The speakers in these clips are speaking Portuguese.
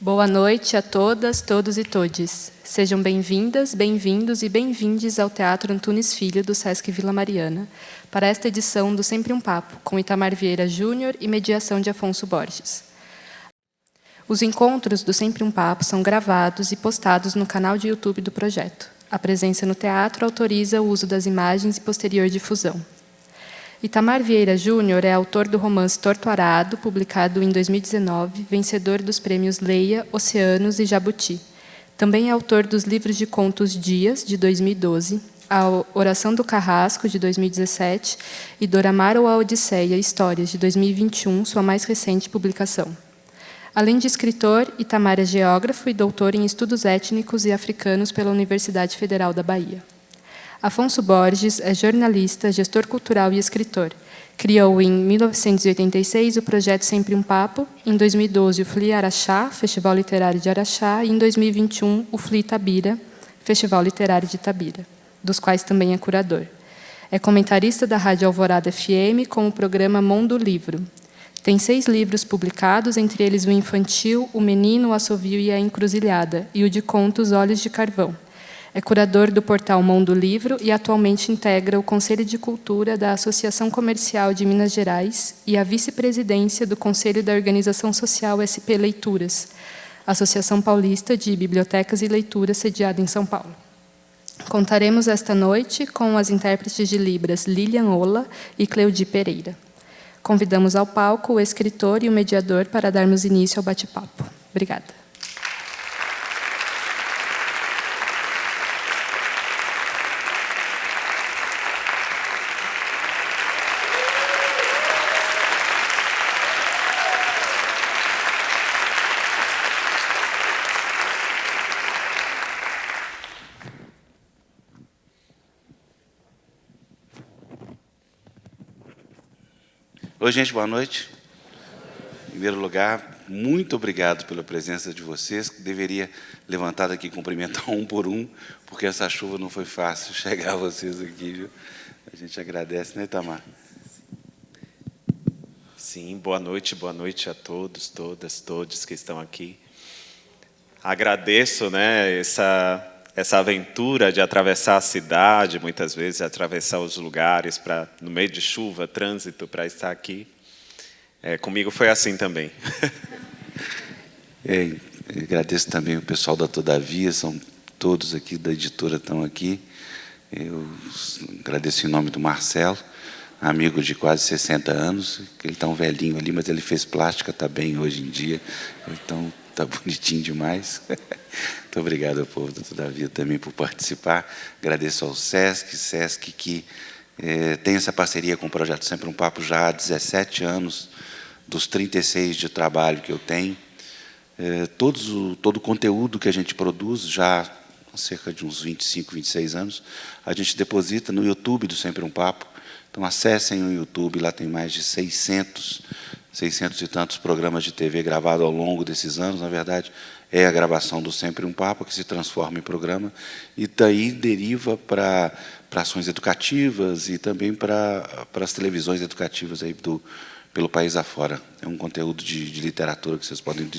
Boa noite a todas, todos e todes. Sejam bem-vindas, bem-vindos e bem-vindes ao Teatro Antunes Filho do Sesc Vila Mariana, para esta edição do Sempre um Papo, com Itamar Vieira Júnior e mediação de Afonso Borges. Os encontros do Sempre um Papo são gravados e postados no canal de YouTube do projeto. A presença no teatro autoriza o uso das imagens e posterior difusão. Itamar Vieira Júnior é autor do romance Torto Arado, publicado em 2019, vencedor dos prêmios Leia, Oceanos e Jabuti. Também é autor dos livros de contos Dias, de 2012, A Oração do Carrasco, de 2017, e Doramar ou a Odisseia, Histórias, de 2021, sua mais recente publicação. Além de escritor, Itamar é geógrafo e doutor em estudos étnicos e africanos pela Universidade Federal da Bahia. Afonso Borges é jornalista, gestor cultural e escritor. Criou, em 1986, o projeto Sempre um Papo, em 2012, o FLI Araxá, Festival Literário de Araxá, e, em 2021, o FLI Itabira, Festival Literário de Itabira, dos quais também é curador. É comentarista da Rádio Alvorada FM com o programa Mundo Livro. Tem 6 livros publicados, entre eles o infantil, O Menino, o Assovio e a Encruzilhada, e o de contos Olhos de Carvão. É curador do portal Mundo Livro e atualmente integra o Conselho de Cultura da Associação Comercial de Minas Gerais e a vice-presidência do Conselho da Organização Social SP Leituras, Associação Paulista de Bibliotecas e Leituras, sediada em São Paulo. Contaremos esta noite com as intérpretes de Libras Lilian Ola e Cleudi Pereira. Convidamos ao palco o escritor e o mediador para darmos início ao bate-papo. Obrigada. Oi, gente, boa noite. Em primeiro lugar, muito obrigado pela presença de vocês. Deveria levantar daqui e cumprimentar um por um, porque essa chuva não foi fácil chegar a vocês aqui, viu? A gente agradece, né, Itamar? Sim, boa noite a todos, todas, todos que estão aqui. Agradeço, né, essa aventura de atravessar a cidade, muitas vezes, atravessar os lugares, no meio de chuva, trânsito, para estar aqui. Comigo foi assim também. Agradeço também o pessoal da Todavia, são todos aqui da editora estão aqui. Eu agradeço em nome do Marcelo, amigo de quase 60 anos, que ele está um velhinho ali, mas ele fez plástica, está bem hoje em dia, então está bonitinho demais. Muito obrigado ao povo da Todavia também por participar. Agradeço ao Sesc que tem essa parceria com o Projeto Sempre um Papo já há 17 anos, dos 36 de trabalho que eu tenho. Todo o conteúdo que a gente produz, já há cerca de uns 25, 26 anos, a gente deposita no YouTube do Sempre um Papo. Então, acessem o YouTube, lá tem mais de 600 e tantos programas de TV gravados ao longo desses anos. Na verdade, é a gravação do Sempre um Papo que se transforma em programa e daí deriva para ações educativas e também para as televisões educativas aí pelo país afora. É um conteúdo de literatura que vocês podem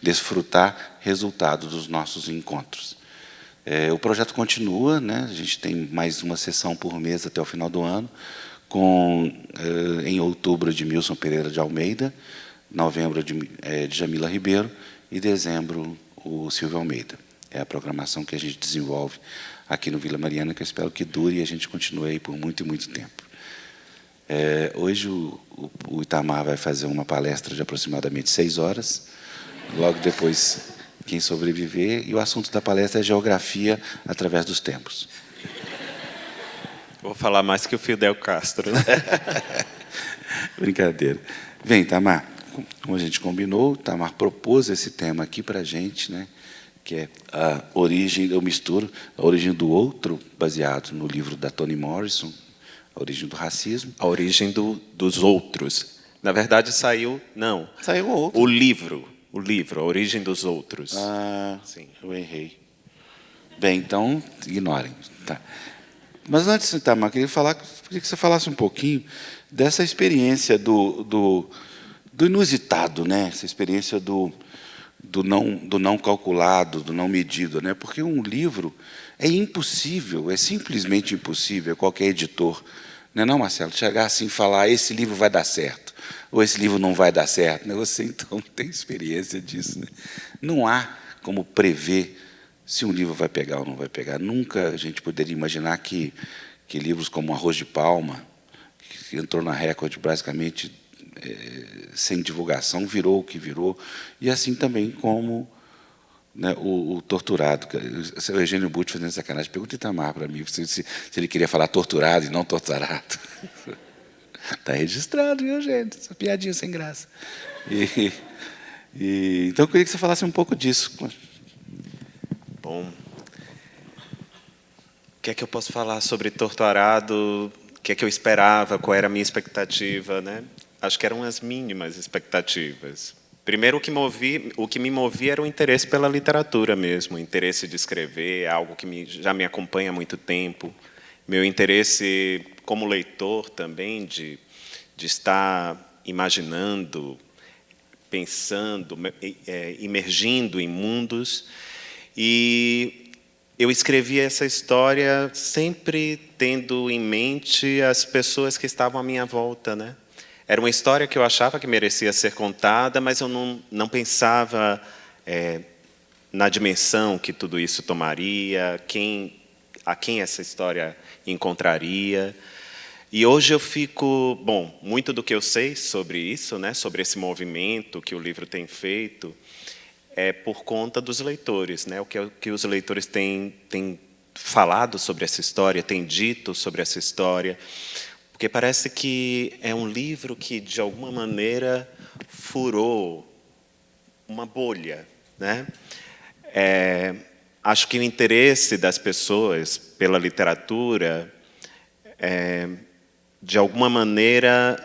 desfrutar, resultado dos nossos encontros. O projeto continua, né? A gente tem mais uma sessão por mês até o final do ano, em outubro de Milson Pereira de Almeida, novembro de Jamila Ribeiro e dezembro o Silvio Almeida. É a programação que a gente desenvolve aqui no Vila Mariana, que eu espero que dure e a gente continue aí por muito e muito tempo. Hoje o Itamar vai fazer uma palestra de aproximadamente 6 horas, logo depois quem sobreviver, e o assunto da palestra é geografia através dos tempos. Vou falar mais que o Fidel Castro, né? Brincadeira. Vem, Itamar, como a gente combinou, o Itamar propôs esse tema aqui para a gente, né, que é a origem, eu misturo, a origem do outro, baseado no livro da Toni Morrison, A Origem do Racismo. A origem dos outros. Na verdade, saiu outro. O livro, A Origem dos Outros. Sim. Eu errei. Bem, então, ignorem. Tá. Mas antes, Itamar, queria que você falasse um pouquinho dessa experiência do inusitado, né? Essa experiência do não calculado, do não medido, né? Porque um livro é impossível, é simplesmente impossível qualquer editor, não é não, Marcelo, chegar assim e falar: esse livro vai dar certo, ou esse livro não vai dar certo, né? Você, então, tem experiência disso, né? Não há como prever se um livro vai pegar ou não vai pegar. Nunca a gente poderia imaginar que livros como Arroz de Palma, que entrou na Record basicamente sem divulgação, virou o que virou, e assim também como, né, o Torturado. O Eugênio Butti fazendo sacanagem, pergunta Itamar para mim se ele queria falar torturado e não torturado. Está registrado, viu, gente? Essa piadinha sem graça. Então, eu queria que você falasse um pouco disso. Bom, o que é que eu posso falar sobre Torturado? O que é que eu esperava? Qual era a minha expectativa, né? Acho que eram as mínimas expectativas. Primeiro, o que me movia era o interesse pela literatura mesmo, o interesse de escrever, algo que já me acompanha há muito tempo. Meu interesse como leitor também, de estar imaginando, pensando, imergindo em mundos. E eu escrevi essa história sempre tendo em mente as pessoas que estavam à minha volta, né? Era uma história que eu achava que merecia ser contada, mas eu não pensava na dimensão que tudo isso tomaria, a quem essa história encontraria. E hoje eu fico... Bom, muito do que eu sei sobre isso, né, sobre esse movimento que o livro tem feito, é por conta dos leitores, né, o que os leitores têm falado sobre essa história, têm dito sobre essa história, porque parece que é um livro que, de alguma maneira, furou uma bolha, né? Acho que o interesse das pessoas pela literatura, de alguma maneira,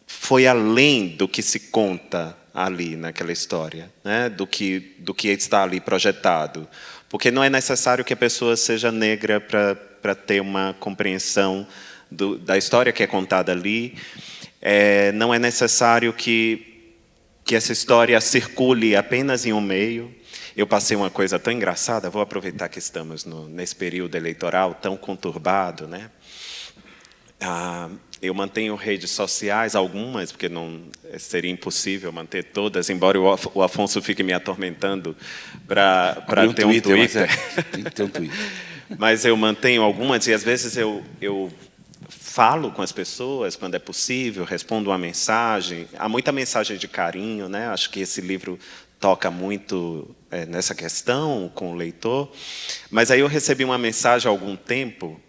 foi além do que se conta ali naquela história, né? do que está ali projetado. Porque não é necessário que a pessoa seja negra para ter uma compreensão da história que é contada ali. Não é necessário que essa história circule apenas em um meio. Eu passei uma coisa tão engraçada, vou aproveitar que estamos nesse período eleitoral tão conturbado, né? Eu mantenho redes sociais, algumas, porque seria impossível manter todas, embora o Afonso fique me atormentando para ter um Twitter. Tem que ter um Twitter. Mas eu mantenho algumas, e às vezes eu falo com as pessoas quando é possível, respondo uma mensagem. Há muita mensagem de carinho, né? Acho que esse livro toca muito nessa questão com o leitor. Mas aí eu recebi uma mensagem há algum tempo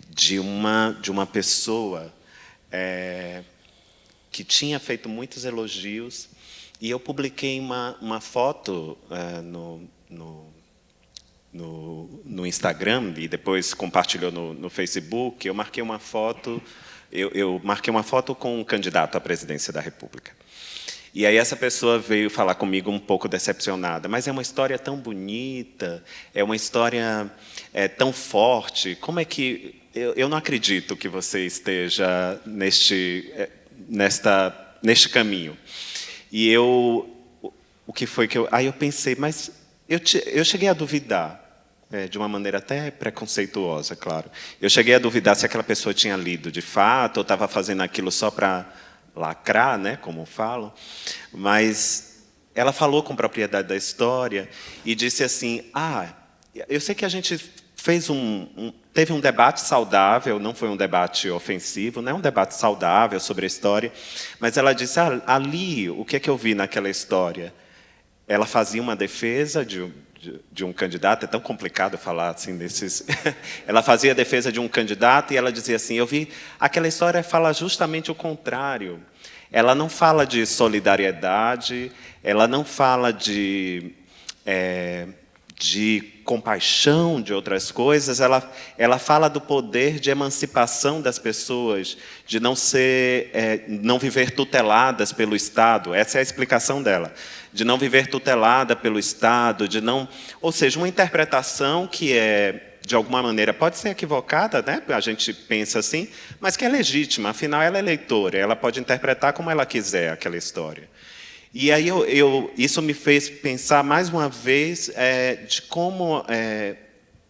de uma pessoa que tinha feito muitos elogios, e eu publiquei uma foto no Instagram, e depois compartilhou no Facebook. Eu marquei uma foto, eu marquei uma foto com um candidato à presidência da República. E aí essa pessoa veio falar comigo um pouco decepcionada. Mas é uma história tão bonita, é uma história tão forte. Como é que... Eu não acredito que você esteja neste caminho. E o que foi que eu... Aí eu pensei, mas eu cheguei a duvidar, de uma maneira até preconceituosa, claro. Eu cheguei a duvidar se aquela pessoa tinha lido de fato, ou estava fazendo aquilo só para lacrar, né, como falam. Mas ela falou com propriedade da história e disse assim: eu sei que a gente fez teve um debate saudável, não foi um debate ofensivo, não é um debate saudável sobre a história, mas ela disse: ali, o que é que eu vi naquela história? Ela fazia uma defesa de um candidato, é tão complicado falar assim desses... Ela fazia a defesa de um candidato e ela dizia assim: eu vi, aquela história fala justamente o contrário. Ela não fala de solidariedade, ela não fala de compaixão, de outras coisas, ela fala do poder de emancipação das pessoas, de não viver tuteladas pelo Estado. Essa é a explicação dela. De não viver tutelada pelo Estado, ou seja, uma interpretação que de alguma maneira, pode ser equivocada, né? A gente pensa assim, mas que é legítima. Afinal, ela é leitora, ela pode interpretar como ela quiser aquela história. E aí isso me fez pensar mais uma vez de como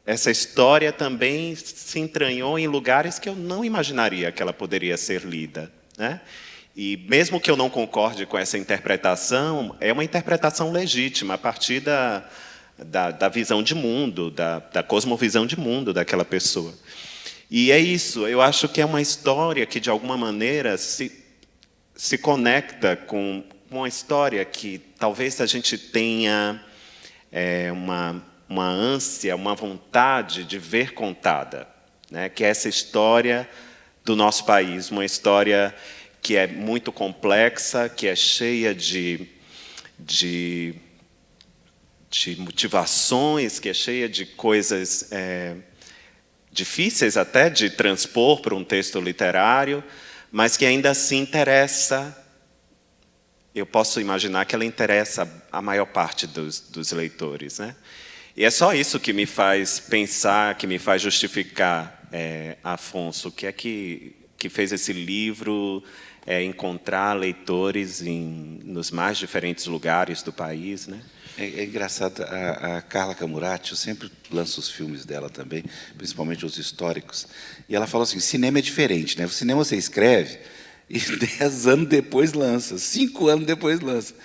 essa história também se entranhou em lugares que eu não imaginaria que ela poderia ser lida, né? E mesmo que eu não concorde com essa interpretação, é uma interpretação legítima a partir da visão de mundo, da cosmovisão de mundo daquela pessoa. E é isso, eu acho que é uma história que, de alguma maneira, se conecta com uma história que talvez a gente tenha uma ânsia, uma vontade de ver contada, né? Que é essa história do nosso país, uma história que é muito complexa, que é cheia de motivações, que é cheia de coisas difíceis até de transpor para um texto literário, mas que ainda assim interessa. Eu posso imaginar que ela interessa a maior parte dos leitores, né? E é só isso que me faz pensar, que me faz justificar, Afonso, que é que fez esse livro encontrar leitores nos mais diferentes lugares do país, né? É engraçado, a Carla Camurati, eu sempre lanço os filmes dela também, principalmente os históricos, e ela fala assim, cinema é diferente, né? O cinema você escreve e 10 anos depois lança, 5 anos depois lança.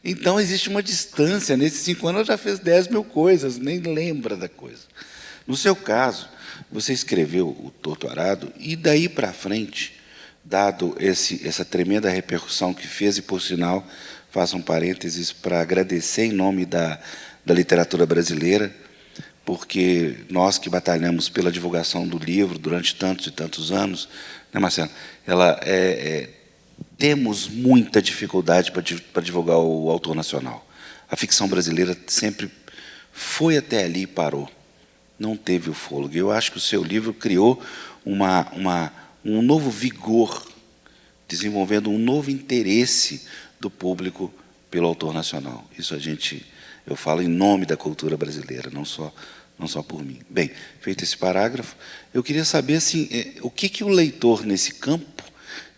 Então, existe uma distância, nesses 5 anos ela já fez 10 mil coisas, nem lembra da coisa. No seu caso, você escreveu o Torto Arado, e daí para frente, dado essa tremenda repercussão que fez, e por sinal, faço um parênteses para agradecer em nome da literatura brasileira, porque nós que batalhamos pela divulgação do livro durante tantos e tantos anos, né, Marcelo? Temos muita dificuldade para divulgar o autor nacional. A ficção brasileira sempre foi até ali e parou. Não teve o fôlego. Eu acho que o seu livro criou um novo vigor, desenvolvendo um novo interesse do público pelo autor nacional. Isso eu falo em nome da cultura brasileira, não só por mim. Bem, feito esse parágrafo, eu queria saber assim, o que o leitor, nesse campo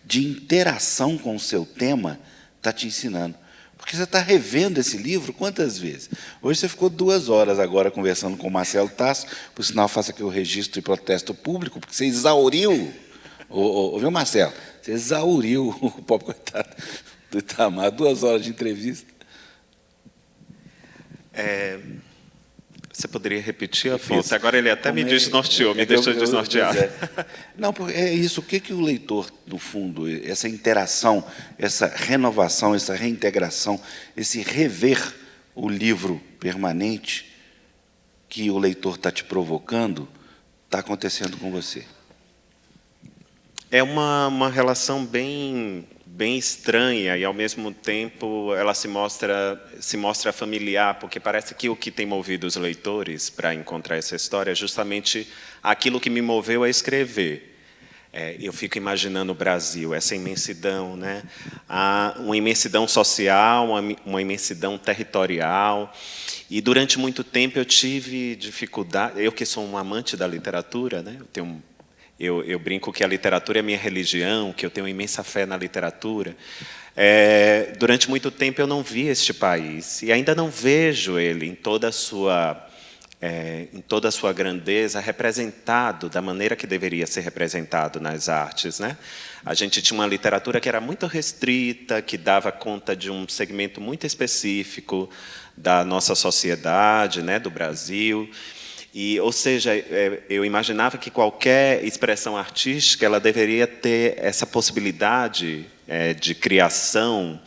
de interação com o seu tema, está te ensinando. Porque você está revendo esse livro quantas vezes? Hoje você ficou 2 horas agora conversando com o Marcelo Tasso, por sinal, faça aqui o registro e protesto público, porque você exauriu, viu, Marcelo? Você exauriu o pobre coitado do Itamar, 2 horas de entrevista. Você poderia repetir, Afonso? Agora ele até me desnorteou, me deixou desnorteado. Não, porque é isso. O que o leitor, no fundo, essa interação, essa renovação, essa reintegração, esse rever o livro permanente que o leitor está te provocando, está acontecendo com você? É uma relação bem estranha e, ao mesmo tempo, ela se mostra familiar, porque parece que o que tem movido os leitores para encontrar essa história é justamente aquilo que me moveu a escrever. Eu fico imaginando o Brasil, essa imensidão, né? Uma imensidão social, uma imensidão territorial. E, durante muito tempo, eu tive dificuldade... Eu, que sou um amante da literatura, né? Eu brinco que a literatura é minha religião, que eu tenho imensa fé na literatura. Durante muito tempo eu não vi este país, e ainda não vejo ele em toda a sua grandeza representado da maneira que deveria ser representado nas artes, né? A gente tinha uma literatura que era muito restrita, que dava conta de um segmento muito específico da nossa sociedade, né, do Brasil. Ou seja, eu imaginava que qualquer expressão artística ela deveria ter essa possibilidade de criação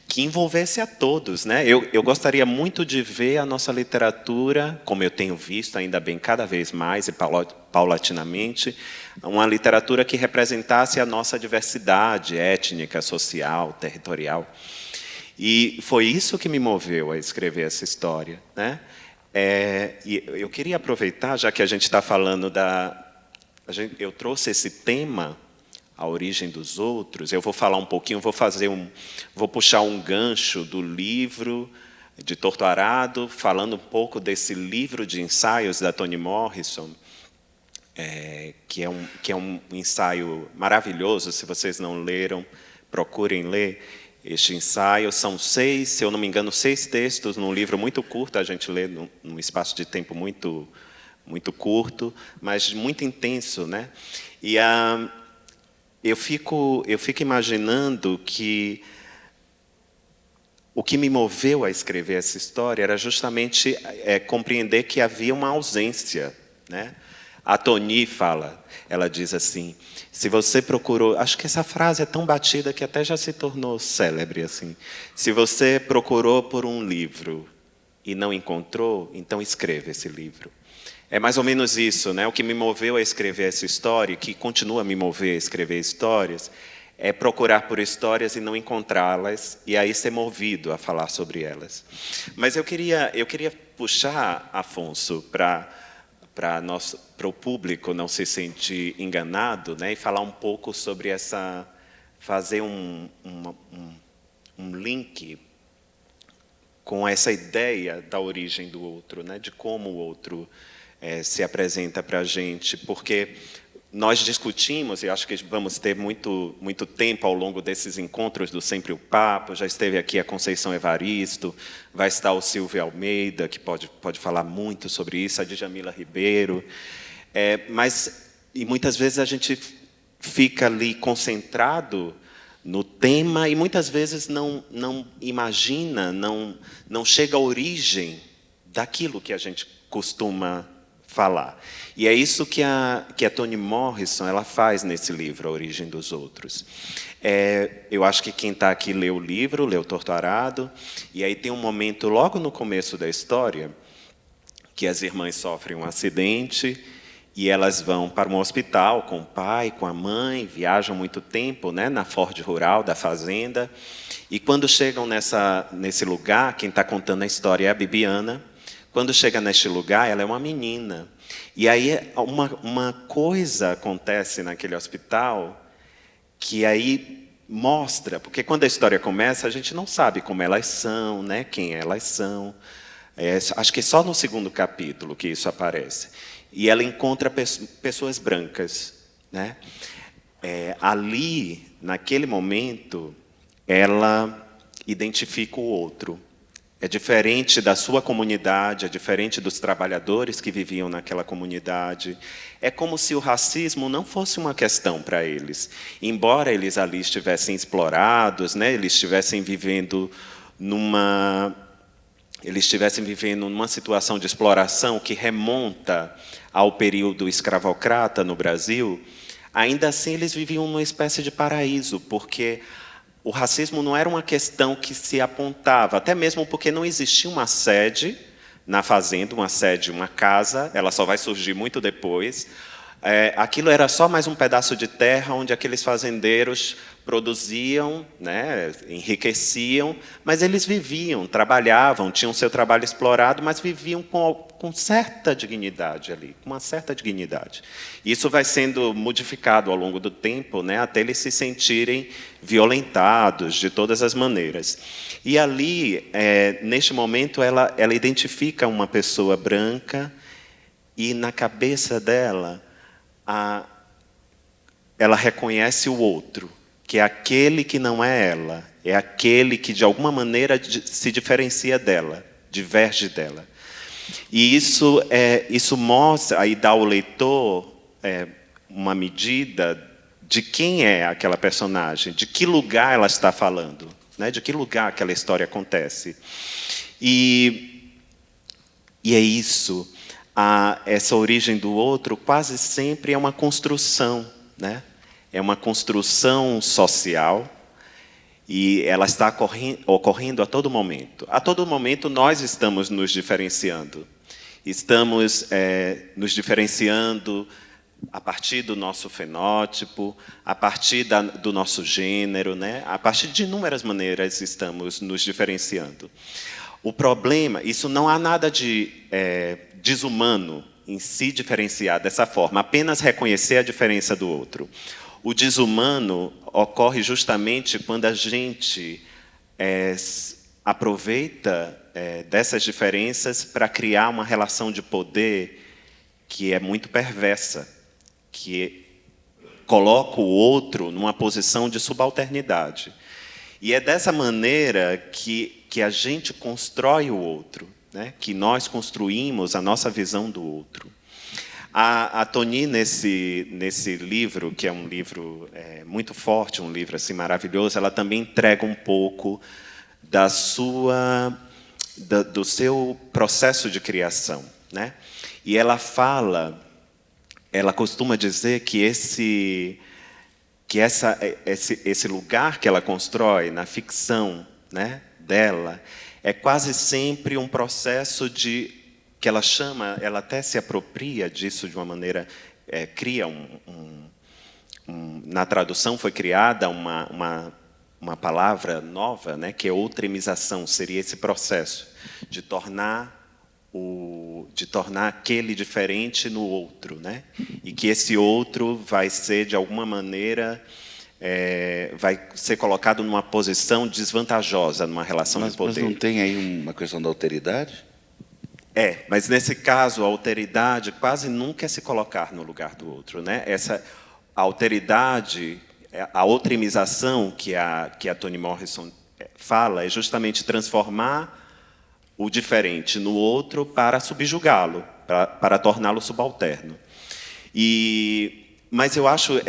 que envolvesse a todos, né? Eu gostaria muito de ver a nossa literatura, como eu tenho visto, ainda bem, cada vez mais e paulatinamente, uma literatura que representasse a nossa diversidade étnica, social, territorial. E foi isso que me moveu a escrever essa história, né? E eu queria aproveitar, já que a gente está falando eu trouxe esse tema, a origem dos outros. Eu vou falar um pouquinho, vou puxar um gancho do livro de Torto Arado, falando um pouco desse livro de ensaios da Toni Morrison, que é um ensaio maravilhoso. Se vocês não leram, procurem ler. este ensaio. São 6, se eu não me engano, 6 textos num livro muito curto, a gente lê num espaço de tempo muito curto, mas muito intenso, né? E eu fico imaginando que o que me moveu a escrever essa história era justamente compreender que havia uma ausência, né? A Toni fala, ela diz assim: se você procurou, acho que essa frase é tão batida que até já se tornou célebre assim. Se você procurou por um livro e não encontrou, então escreva esse livro. É mais ou menos isso, né? O que me moveu a escrever essa história, que continua a me mover a escrever histórias, é procurar por histórias e não encontrá-las, e aí ser movido a falar sobre elas. Mas eu queria puxar, Afonso, para o público não se sentir enganado, né, e falar um pouco sobre fazer um link com essa ideia da origem do outro, né, de como o outro se apresenta para a gente, porque nós discutimos, e acho que vamos ter muito tempo ao longo desses encontros do Sempre o Papo. Já esteve aqui a Conceição Evaristo, vai estar o Silvio Almeida, que pode falar muito sobre isso, a Djamila Ribeiro. E muitas vezes a gente fica ali concentrado no tema e muitas vezes não imagina, não chega à origem daquilo que a gente costuma falar. E é isso que a Toni Morrison ela faz nesse livro, A Origem dos Outros. Eu acho que quem está aqui leu o livro, leu Torto Arado, e aí tem um momento logo no começo da história que as irmãs sofrem um acidente e elas vão para um hospital com o pai, com a mãe, viajam muito tempo, né, na Ford Rural da fazenda, e quando chegam nesse lugar, quem está contando a história é a Bibiana. Quando chega neste lugar, ela é uma menina. E aí uma coisa acontece naquele hospital que aí mostra, porque quando a história começa, a gente não sabe como elas são, né, quem elas são. Acho que é só no 2º capítulo que isso aparece. E ela encontra pessoas brancas, né? Ali, naquele momento, ela identifica o outro. É diferente da sua comunidade, é diferente dos trabalhadores que viviam naquela comunidade. É como se o racismo não fosse uma questão para eles. Embora eles ali estivessem explorados, né, eles estivessem vivendo numa situação de exploração que remonta ao período escravocrata no Brasil, ainda assim eles viviam numa espécie de paraíso, porque o racismo não era uma questão que se apontava, até mesmo porque não existia uma sede na fazenda, uma casa, ela só vai surgir muito depois. Aquilo era só mais um pedaço de terra onde aqueles fazendeiros produziam, né, enriqueciam, mas eles viviam, trabalhavam, tinham seu trabalho explorado, mas viviam com certa dignidade ali, com uma certa dignidade. Isso vai sendo modificado ao longo do tempo, né, até eles se sentirem violentados de todas as maneiras. E ali, neste momento, ela identifica uma pessoa branca e na cabeça dela ela reconhece o outro, que é aquele que não é ela, é aquele que de alguma maneira se diferencia dela, diverge dela. E isso mostra, aí dá ao leitor uma medida de quem é aquela personagem, de que lugar ela está falando, né? De que lugar aquela história acontece. E é isso. Essa origem do outro quase sempre é uma construção, né? É uma construção social e ela está ocorrendo a todo momento. A todo momento nós estamos nos diferenciando. Estamos nos diferenciando a partir do nosso fenótipo, a partir do nosso gênero, né? A partir de inúmeras maneiras estamos nos diferenciando. O problema, isso não há nada de desumano em se diferenciar dessa forma, apenas reconhecer a diferença do outro. O desumano ocorre justamente quando a gente aproveita dessas diferenças para criar uma relação de poder que é muito perversa, que coloca o outro numa posição de subalternidade. E é dessa maneira que a gente constrói o outro, né? Que nós construímos a nossa visão do outro. A Toni, nesse livro, que é um livro muito forte, um livro assim, maravilhoso, ela também entrega um pouco do seu processo de criação, né? E ela costuma dizer que esse lugar que ela constrói na ficção, né, dela, é quase sempre um processo que ela chama, ela até se apropria disso de uma maneira, cria na tradução foi criada uma palavra nova, né, que é outremização, seria esse processo de tornar aquele diferente no outro, né? E que esse outro vai ser, de alguma maneira, vai ser colocado numa posição desvantajosa numa relação de poder. Mas não tem aí uma questão da alteridade? Mas nesse caso, a alteridade quase nunca é se colocar no lugar do outro, né? A alteridade, a outremização que a Toni Morrison fala é justamente transformar o diferente no outro para subjugá-lo, para torná-lo subalterno. Mas eu acho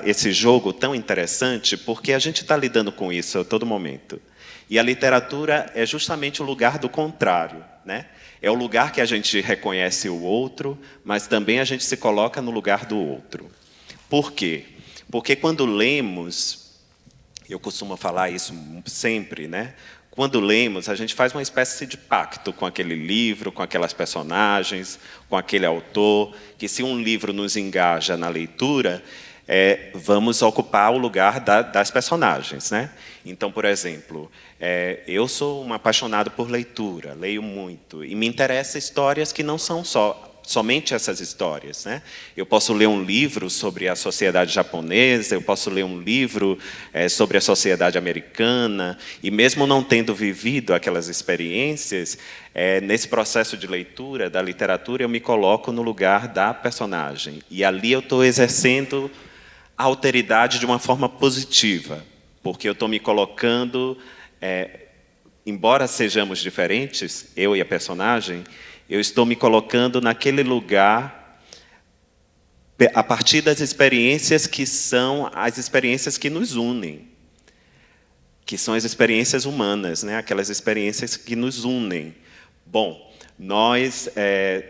esse jogo tão interessante porque a gente está lidando com isso a todo momento. E a literatura é justamente o lugar do contrário, né? É o lugar que a gente reconhece o outro, mas também a gente se coloca no lugar do outro. Por quê? Porque quando lemos, eu costumo falar isso sempre, né? Quando lemos, a gente faz uma espécie de pacto com aquele livro, com aquelas personagens, com aquele autor, que se um livro nos engaja na leitura, vamos ocupar o lugar das personagens, né? Então, por exemplo, eu sou um apaixonado por leitura, leio muito, e me interessam histórias que não são somente essas histórias, né? Eu posso ler um livro sobre a sociedade japonesa, eu posso ler um livro sobre a sociedade americana, e mesmo não tendo vivido aquelas experiências, nesse processo de leitura da literatura, eu me coloco no lugar da personagem. E ali eu estou exercendo a alteridade de uma forma positiva, porque eu estou me colocando, embora sejamos diferentes, eu e a personagem, eu estou me colocando naquele lugar a partir das experiências que são as experiências que nos unem, que são as experiências humanas, né? Aquelas experiências que nos unem. Bom, nós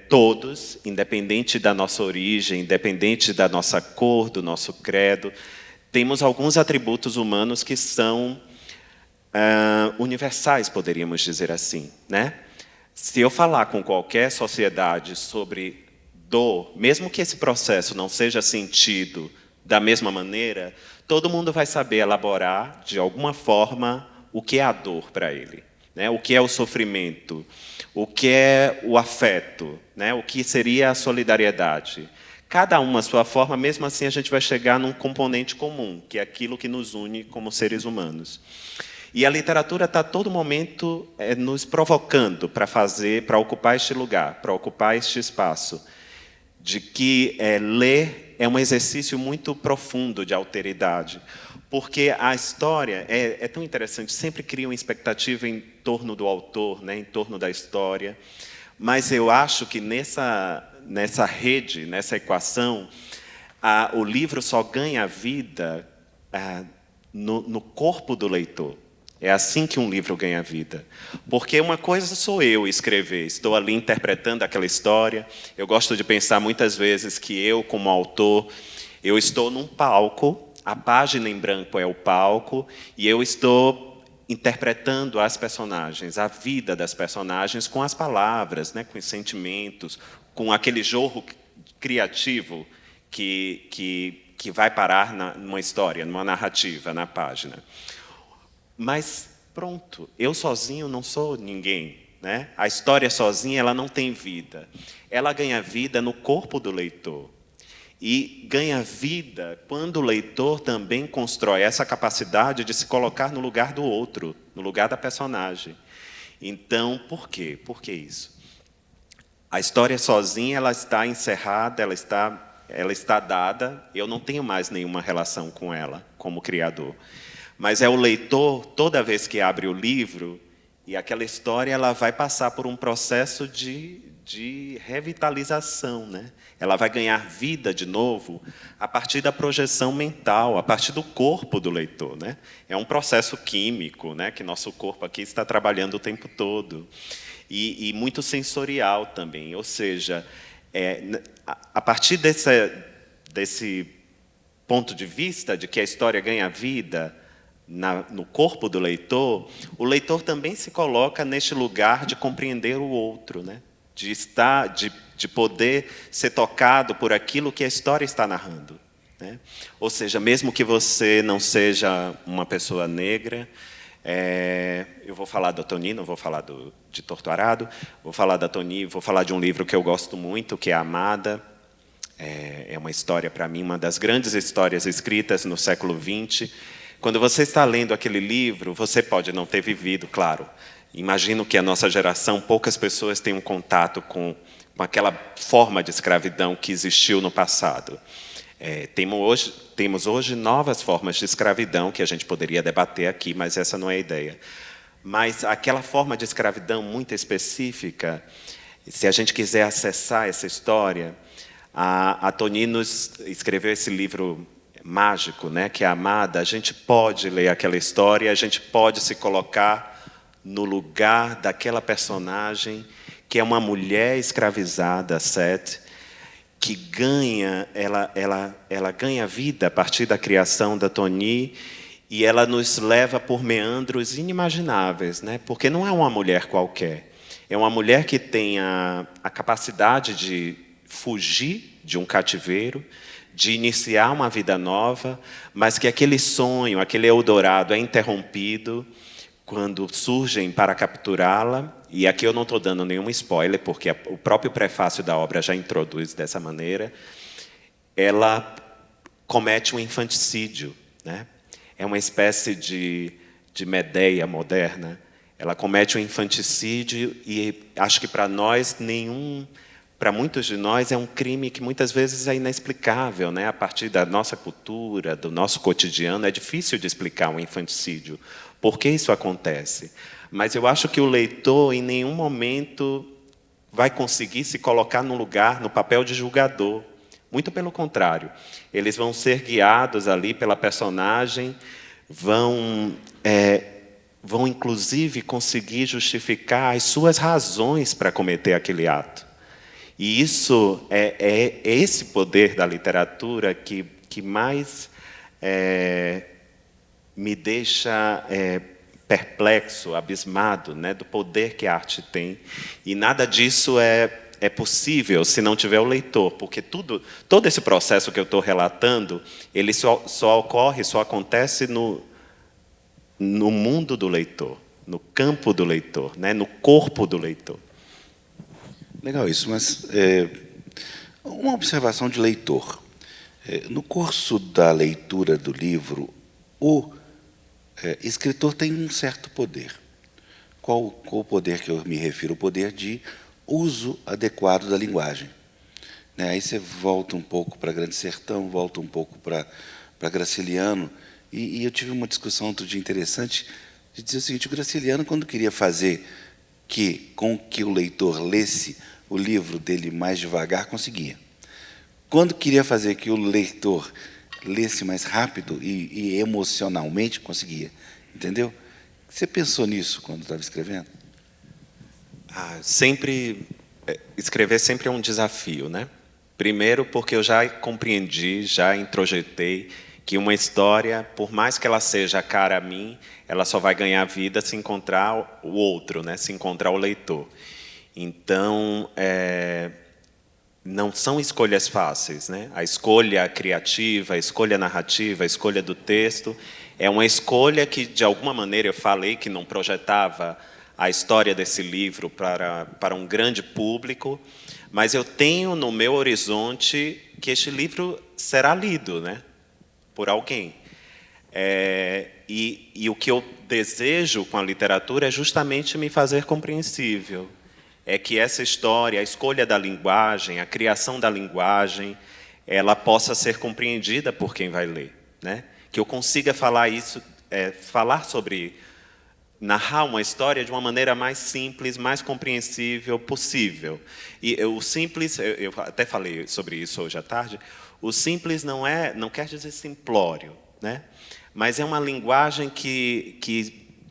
todos, independente da nossa origem, independente da nossa cor, do nosso credo, temos alguns atributos humanos que são universais, poderíamos dizer assim, né? Se eu falar com qualquer sociedade sobre dor, mesmo que esse processo não seja sentido da mesma maneira, todo mundo vai saber elaborar, de alguma forma, o que é a dor para ele, né? O que é o sofrimento, o que é o afeto, né? O que seria a solidariedade. Cada um à sua forma, mesmo assim a gente vai chegar num componente comum, que é aquilo que nos une como seres humanos. E a literatura está a todo momento nos provocando para ocupar este lugar, para ocupar este espaço, de que ler é um exercício muito profundo de alteridade, porque a história é tão interessante, sempre cria uma expectativa em torno do autor, né, em torno da história, mas eu acho que nessa rede, nessa equação, o livro só ganha vida no corpo do leitor. É assim que um livro ganha vida. Porque uma coisa sou eu escrever, estou ali interpretando aquela história. Eu gosto de pensar muitas vezes que eu, como autor, eu estou num palco, a página em branco é o palco, e eu estou interpretando as personagens, a vida das personagens com as palavras, né, com os sentimentos, com aquele jorro criativo que vai parar numa história, numa narrativa, na página. Mas, pronto, eu sozinho não sou ninguém, né? A história sozinha ela não tem vida. Ela ganha vida no corpo do leitor. E ganha vida quando o leitor também constrói essa capacidade de se colocar no lugar do outro, no lugar da personagem. Então, por quê? Por que isso? A história sozinha ela está encerrada, ela está dada, eu não tenho mais nenhuma relação com ela como criador. Mas é o leitor, toda vez que abre o livro, e aquela história ela vai passar por um processo de revitalização, né? Ela vai ganhar vida de novo a partir da projeção mental, a partir do corpo do leitor, né? É um processo químico, né, que nosso corpo aqui está trabalhando o tempo todo. E muito sensorial também, ou seja, a partir desse ponto de vista de que a história ganha vida no corpo do leitor, o leitor também se coloca neste lugar de compreender o outro, né? de poder ser tocado por aquilo que a história está narrando, né? Ou seja, mesmo que você não seja uma pessoa negra, eu vou falar da Toni, não vou falar de Torto Arado, vou falar da Toni, vou falar de um livro que eu gosto muito, que é Amada. É uma história, para mim, uma das grandes histórias escritas no século XX. Quando você está lendo aquele livro, você pode não ter vivido, claro. Imagino que a nossa geração, poucas pessoas têm um contato com aquela forma de escravidão que existiu no passado. Temos hoje novas formas de escravidão que a gente poderia debater aqui, mas essa não é a ideia. Mas aquela forma de escravidão muito específica, se a gente quiser acessar essa história, a Toni nos escreveu esse livro mágico, né, que é Amada. A gente pode ler aquela história, a gente pode se colocar no lugar daquela personagem que é uma mulher escravizada, Seth, que ela ganha vida a partir da criação da Toni, e ela nos leva por meandros inimagináveis, né? Porque não é uma mulher qualquer. É uma mulher que tem a capacidade de fugir de um cativeiro, de iniciar uma vida nova, mas que aquele sonho, aquele Eldorado é interrompido quando surgem para capturá-la. E aqui eu não estou dando nenhum spoiler, porque o próprio prefácio da obra já introduz dessa maneira. Ela comete um infanticídio, né? É uma espécie de Medeia moderna. Ela comete um infanticídio e acho que para muitos de nós é um crime que muitas vezes é inexplicável, né? A partir da nossa cultura, do nosso cotidiano, é difícil de explicar um infanticídio. Por que isso acontece? Mas eu acho que o leitor, em nenhum momento, vai conseguir se colocar no papel de julgador. Muito pelo contrário. Eles vão ser guiados ali pela personagem, vão inclusive conseguir justificar as suas razões para cometer aquele ato. E isso é esse poder da literatura que mais me deixa perplexo, abismado, né, do poder que a arte tem. E nada disso é possível se não tiver o leitor, porque todo esse processo que eu estou relatando, ele só acontece no mundo do leitor, no campo do leitor, né, no corpo do leitor. Legal isso, mas uma observação de leitor. No curso da leitura do livro, o escritor tem um certo poder. Qual o poder que eu me refiro? O poder de uso adequado da linguagem. Aí você volta um pouco para Grande Sertão, volta um pouco para Graciliano, e eu tive uma discussão outro dia interessante, de dizer o seguinte: o Graciliano, quando queria fazer com que o leitor lesse o livro dele mais devagar, conseguia. Quando queria fazer que o leitor lesse mais rápido e emocionalmente, conseguia. Entendeu? Você pensou nisso quando estava escrevendo? Escrever sempre é um desafio, né? Primeiro, porque eu já compreendi, já introjetei que uma história, por mais que ela seja cara a mim, ela só vai ganhar vida se encontrar o outro, né? Se encontrar o leitor. Então, não são escolhas fáceis, né? A escolha criativa, a escolha narrativa, a escolha do texto, é uma escolha que, de alguma maneira, eu falei que não projetava a história desse livro para um grande público, mas eu tenho no meu horizonte que este livro será lido, né, por alguém. E o que eu desejo com a literatura é justamente me fazer compreensível. É que essa história, a escolha da linguagem, a criação da linguagem, ela possa ser compreendida por quem vai ler, né? Que eu consiga falar isso falar sobre, narrar uma história de uma maneira mais simples, mais compreensível possível. E o simples, eu até falei sobre isso hoje à tarde, o simples não quer dizer simplório, né? Mas é uma linguagem que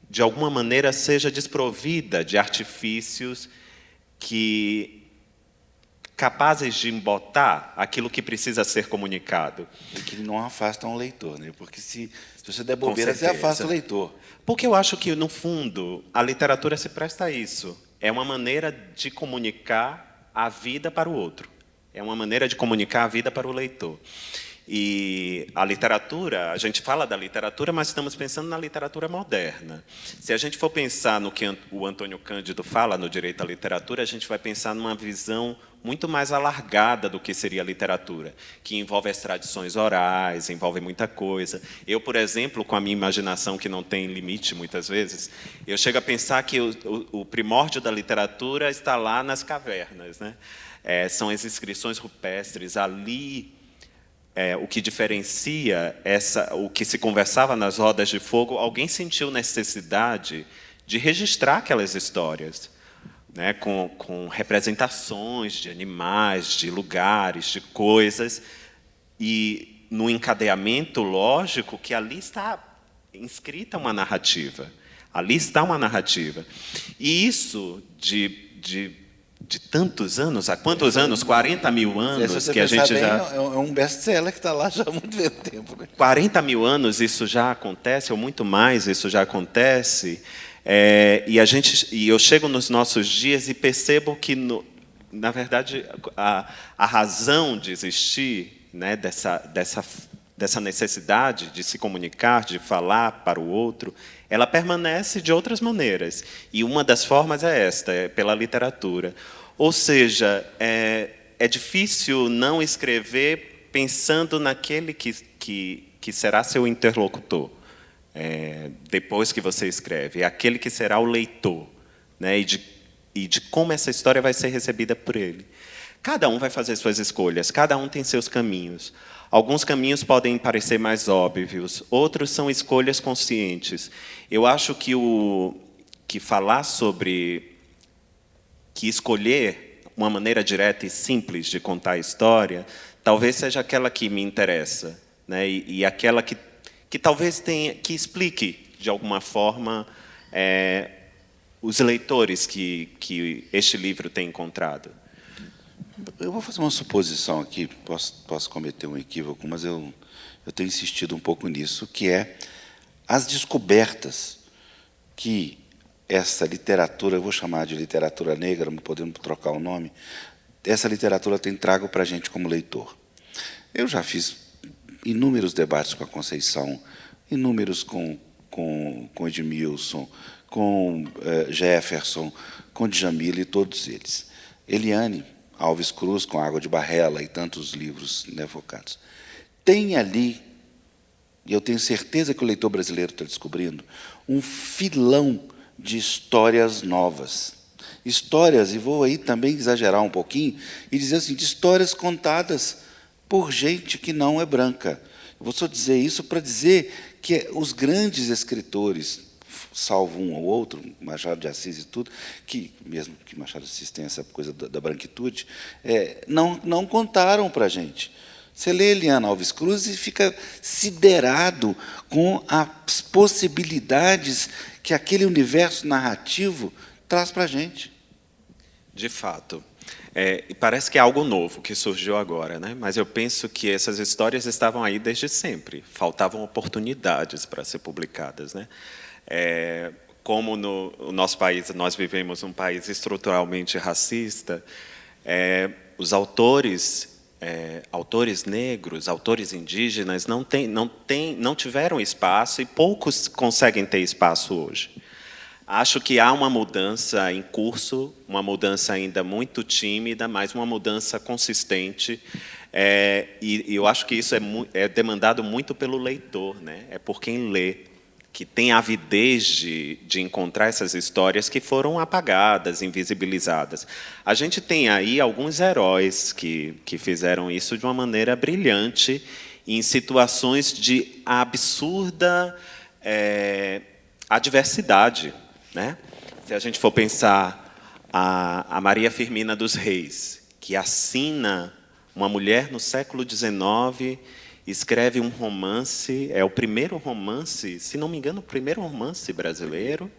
de alguma maneira, seja desprovida de artifícios capazes de embotar aquilo que precisa ser comunicado. E que não afastam o leitor, né? Porque se você der bobeira, você afasta o leitor. Porque eu acho que, no fundo, a literatura se presta a isso. É uma maneira de comunicar a vida para o outro. É uma maneira de comunicar a vida para o leitor. E a literatura, a gente fala da literatura, mas estamos pensando na literatura moderna. Se a gente for pensar no que o Antônio Cândido fala no Direito à Literatura, a gente vai pensar numa visão muito mais alargada do que seria a literatura, que envolve as tradições orais, envolve muita coisa. Eu, por exemplo, com a minha imaginação, que não tem limite muitas vezes, eu chego a pensar que o primórdio da literatura está lá nas cavernas, né? São as inscrições rupestres, ali o que diferencia o que se conversava nas rodas de fogo. Alguém sentiu necessidade de registrar aquelas histórias, né, com representações de animais, de lugares, de coisas, e no encadeamento lógico que ali está inscrita uma narrativa. Ali está uma narrativa. E isso de tantos anos, há quantos anos? 40 mil anos que a gente bem, já... É um best-seller que está lá já há muito tempo. Né? 40 mil anos isso já acontece, ou muito mais isso já acontece, e eu chego nos nossos dias e percebo que, na verdade, a razão de existir, né, dessa necessidade de se comunicar, de falar para o outro, ela permanece de outras maneiras. E uma das formas é esta, pela literatura. Ou seja, é difícil não escrever pensando naquele que será seu interlocutor, depois que você escreve. É aquele que será o leitor, né, e de como essa história vai ser recebida por ele. Cada um vai fazer suas escolhas, cada um tem seus caminhos. Alguns caminhos podem parecer mais óbvios, outros são escolhas conscientes. Eu acho que falar sobre... que escolher uma maneira direta e simples de contar a história, talvez seja aquela que me interessa, né? E aquela que talvez que explique, de alguma forma, os leitores que este livro tem encontrado. Eu vou fazer uma suposição aqui, posso cometer um equívoco, mas eu tenho insistido um pouco nisso, que é as descobertas que essa literatura, eu vou chamar de literatura negra, mas podemos trocar o nome, essa literatura tem trago para a gente como leitor. Eu já fiz inúmeros debates com a Conceição, inúmeros com Edmilson, com Jefferson, com Djamila e todos eles. Eliane Alves Cruz, com Água de Barrela e tantos livros, né, focados. Tem ali, e eu tenho certeza que o leitor brasileiro está descobrindo, um filão de histórias novas. Histórias, e vou aí também exagerar um pouquinho, e dizer assim, de histórias contadas por gente que não é branca. Eu vou só dizer isso para dizer que os grandes escritores, salvo um ou outro, Machado de Assis e tudo, que, mesmo que Machado de Assis tenha essa coisa da branquitude, não contaram para a gente. Você lê Eliana Alves Cruz e fica siderado com as possibilidades que aquele universo narrativo traz para a gente. De fato. E parece que é algo novo que surgiu agora, né? Mas eu penso que essas histórias estavam aí desde sempre. Faltavam oportunidades para ser publicadas, né? Como no nosso país, nós vivemos um país estruturalmente racista, os autores negros, autores indígenas, não tiveram espaço e poucos conseguem ter espaço hoje. Acho que há uma mudança em curso, uma mudança ainda muito tímida, mas uma mudança consistente, e eu acho que isso é demandado muito pelo leitor, né? É por quem lê, que tem avidez de encontrar essas histórias que foram apagadas, invisibilizadas. A gente tem aí alguns heróis que fizeram isso de uma maneira brilhante, em situações de absurda a diversidade, né? Se a gente for pensar a Maria Firmina dos Reis, que assina, uma mulher no século XIX, escreve um romance, é o primeiro romance, se não me engano, o primeiro romance brasileiro.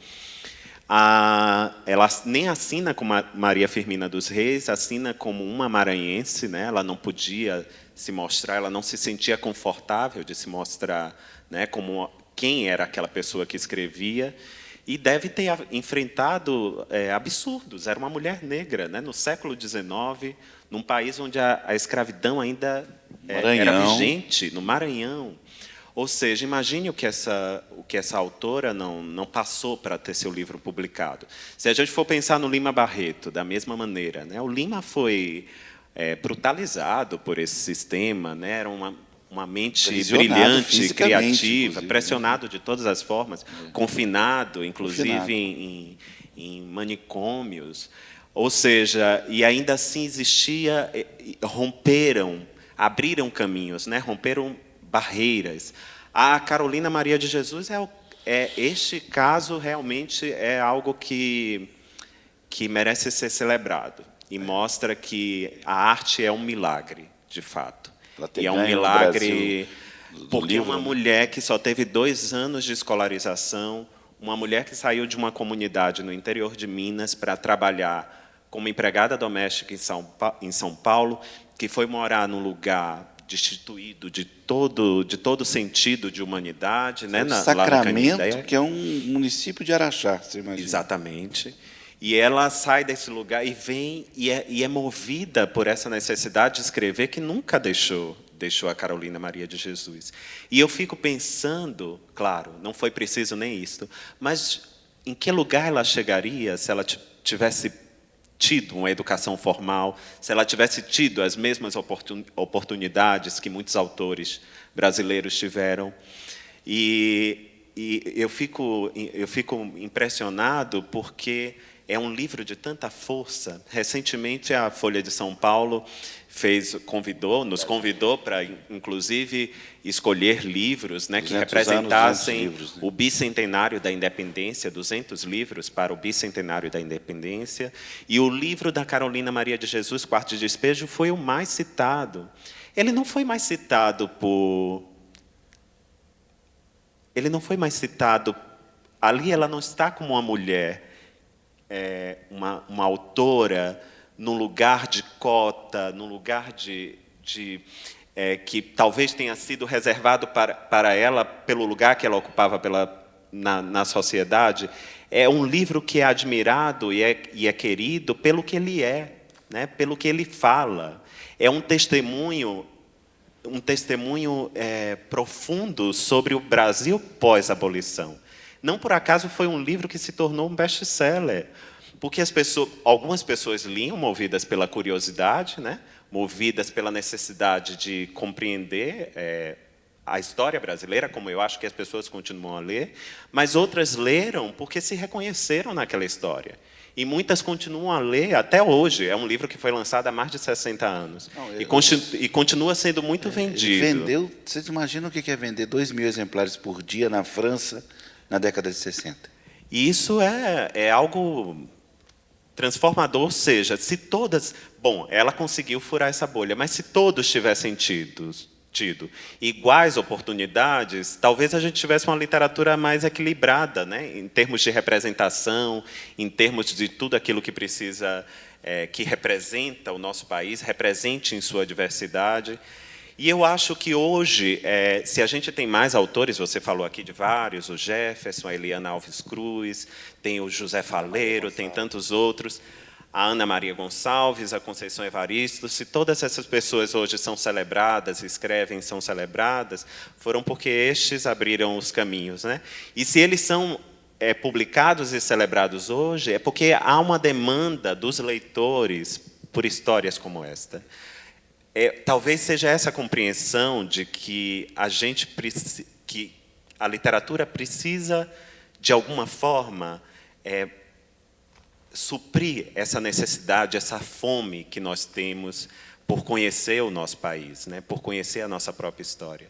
Ela nem assina como Maria Firmina dos Reis, assina como uma maranhense, né? Ela não podia se mostrar, ela não se sentia confortável de se mostrar, né, como quem era aquela pessoa que escrevia, e deve ter enfrentado absurdos. Era uma mulher negra, né, no século XIX, num país onde a escravidão ainda era vigente, no Maranhão. Ou seja, imagine o que essa autora não passou para ter seu livro publicado. Se a gente for pensar no Lima Barreto, da mesma maneira, né, o Lima foi brutalizado por esse sistema, né, era uma mente brilhante, criativa, pressionado de todas as formas, confinado, inclusive em manicômios. Ou seja, e ainda assim existia, abriram caminhos, né, romperam barreiras. A Carolina Maria de Jesus este caso realmente é algo que merece ser celebrado e mostra que a arte é um milagre, de fato. E é um milagre porque uma mulher que só teve 2 anos de escolarização, uma mulher que saiu de uma comunidade no interior de Minas para trabalhar como empregada doméstica em São Paulo, que foi morar num lugar destituído de todo sentido de humanidade, né? Sacramento, que é um município de Araxá, você imagina. Exatamente. E ela sai desse lugar e vem e é movida por essa necessidade de escrever que nunca deixou a Carolina Maria de Jesus. E eu fico pensando, claro, não foi preciso nem isso, mas em que lugar ela chegaria se ela tivesse tido uma educação formal, se ela tivesse tido as mesmas oportunidades que muitos autores brasileiros tiveram. E eu fico impressionado porque é um livro de tanta força. Recentemente, a Folha de São Paulo nos convidou para, inclusive, escolher livros, né, que representassem livros, né? O bicentenário da independência, 200 livros para o bicentenário da independência. E o livro da Carolina Maria de Jesus, Quarto de Despejo, foi o mais citado. Ele não foi mais citado ali ela não está como uma mulher, uma autora num lugar de cota, num lugar que talvez tenha sido reservado para ela pelo lugar que ela ocupava na sociedade. É um livro que é admirado e é querido pelo que ele é, né, pelo que ele fala. É um testemunho profundo sobre o Brasil pós-abolição. Não por acaso foi um livro que se tornou um best-seller, porque algumas pessoas liam movidas pela curiosidade, né? Movidas pela necessidade de compreender a história brasileira, como eu acho que as pessoas continuam a ler, mas outras leram porque se reconheceram naquela história. E muitas continuam a ler até hoje. É um livro que foi lançado há mais de 60 anos. E continua sendo muito vendido. Vocês imaginam o que é vender 2.000 exemplares por dia na França na década de 60? E isso é algo transformador, ou seja, se todas... Bom, ela conseguiu furar essa bolha, mas se todos tivessem tido iguais oportunidades, talvez a gente tivesse uma literatura mais equilibrada, né, em termos de representação, em termos de tudo aquilo que precisa, que representa o nosso país, represente em sua diversidade. E eu acho que hoje, se a gente tem mais autores, você falou aqui de vários, o Jefferson, a Eliana Alves Cruz, tem o José Faleiro, tem tantos outros, a Ana Maria Gonçalves, a Conceição Evaristo, se todas essas pessoas hoje são celebradas, escrevem, são celebradas, foram porque estes abriram os caminhos, né? E se eles são publicados e celebrados hoje, é porque há uma demanda dos leitores por histórias como esta. Talvez seja essa compreensão de que que a literatura precisa, de alguma forma, suprir essa necessidade, essa fome que nós temos por conhecer o nosso país, né, por conhecer a nossa própria história.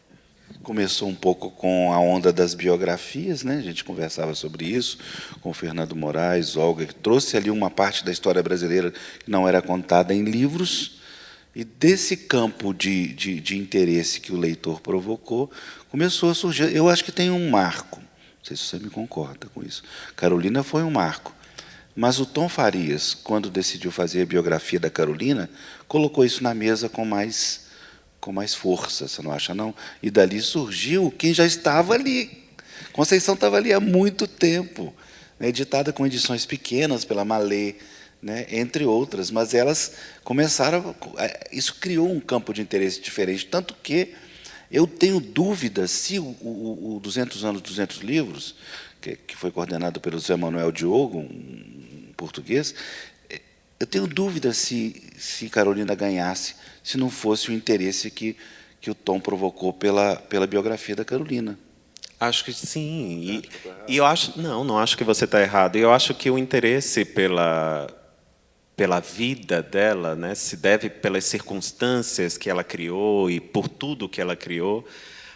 Começou um pouco com a onda das biografias, né? A gente conversava sobre isso com o Fernando Moraes, Olga, que trouxe ali uma parte da história brasileira que não era contada em livros, e desse campo de interesse que o leitor provocou, começou a surgir. Eu acho que tem um marco, não sei se você me concorda com isso. Carolina foi um marco, mas o Tom Farias, quando decidiu fazer a biografia da Carolina, colocou isso na mesa com mais força, você não acha, não? E dali surgiu quem já estava ali. Conceição estava ali há muito tempo, né, editada com edições pequenas pela Malê, né, entre outras, mas elas começaram... Isso criou um campo de interesse diferente, tanto que eu tenho dúvidas se o 200 anos, 200 livros, que foi coordenado pelo Zé Manuel Diogo, um português, eu tenho dúvida se Carolina ganhasse, se não fosse o interesse que o Tom provocou pela biografia da Carolina. Acho que sim. E eu acho... Não acho que você está errado. Eu acho que o interesse pela vida dela, né, se deve pelas circunstâncias que ela criou e por tudo que ela criou.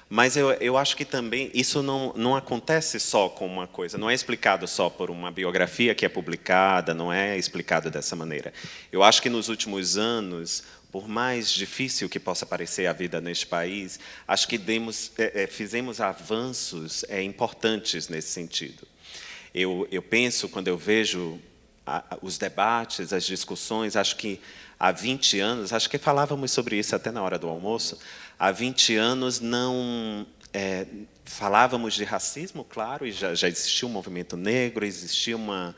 Mas eu acho que também isso não acontece só com uma coisa, não é explicado só por uma biografia que é publicada, não é explicado dessa maneira. Eu acho que nos últimos anos, por mais difícil que possa parecer a vida neste país, acho que fizemos avanços importantes nesse sentido. Eu penso, quando eu vejo os debates, as discussões, acho que há 20 anos, acho que falávamos sobre isso até na hora do almoço, há 20 anos não falávamos de racismo, claro, e já existia um movimento negro, existia um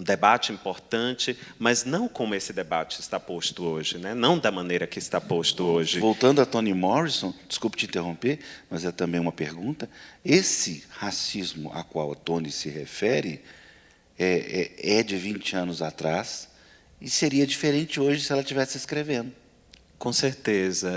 debate importante, mas não como esse debate está posto hoje, né? Não da maneira que está posto hoje. Voltando a Toni Morrison, desculpe te interromper, mas é também uma pergunta, esse racismo a qual a Toni se refere é de 20 anos atrás e seria diferente hoje se ela estivesse escrevendo. Com certeza.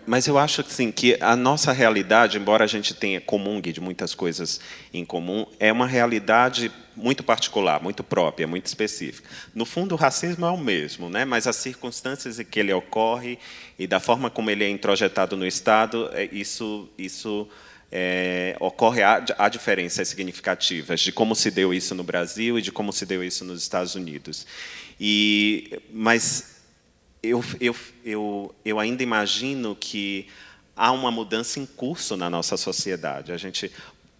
Mas eu acho assim, que a nossa realidade, embora a gente tenha comungue de muitas coisas em comum, é uma realidade muito particular, muito própria, muito específica. No fundo, o racismo é o mesmo, né? Mas as circunstâncias em que ele ocorre e da forma como ele é introjetado no Estado, ocorre há diferenças significativas de como se deu isso no Brasil e de como se deu isso nos Estados Unidos. Mas eu ainda imagino que há uma mudança em curso na nossa sociedade.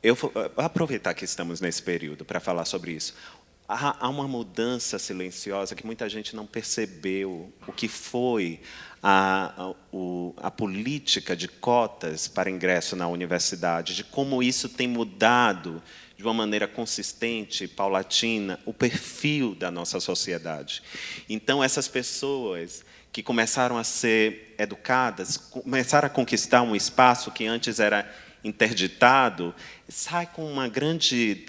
Eu vou aproveitar que estamos nesse período para falar sobre isso. Há uma mudança silenciosa que muita gente não percebeu o que foi a política de cotas para ingresso na universidade, de como isso tem mudado de uma maneira consistente, paulatina, o perfil da nossa sociedade. Então, essas pessoas que começaram a ser educadas, começaram a conquistar um espaço que antes era interditado, sai com uma grande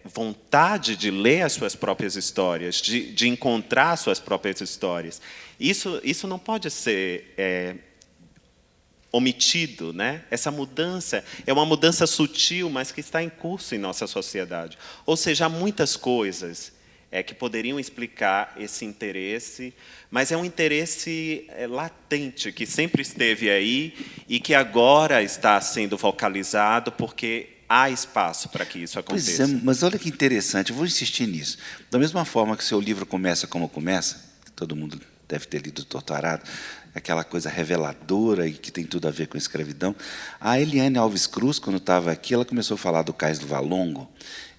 vontade de ler as suas próprias histórias, de encontrar as suas próprias histórias. Isso não pode ser omitido, né? Essa mudança é uma mudança sutil, mas que está em curso em nossa sociedade. Ou seja, há muitas coisas que poderiam explicar esse interesse, mas é um interesse latente, que sempre esteve aí e que agora está sendo vocalizado porque há espaço para que isso aconteça. Pois é, mas olha que interessante, eu vou insistir nisso. Da mesma forma que o seu livro começa como começa, que todo mundo deve ter lido Torturado, aquela coisa reveladora e que tem tudo a ver com a escravidão. A Eliane Alves Cruz, quando estava aqui, ela começou a falar do Cais do Valongo,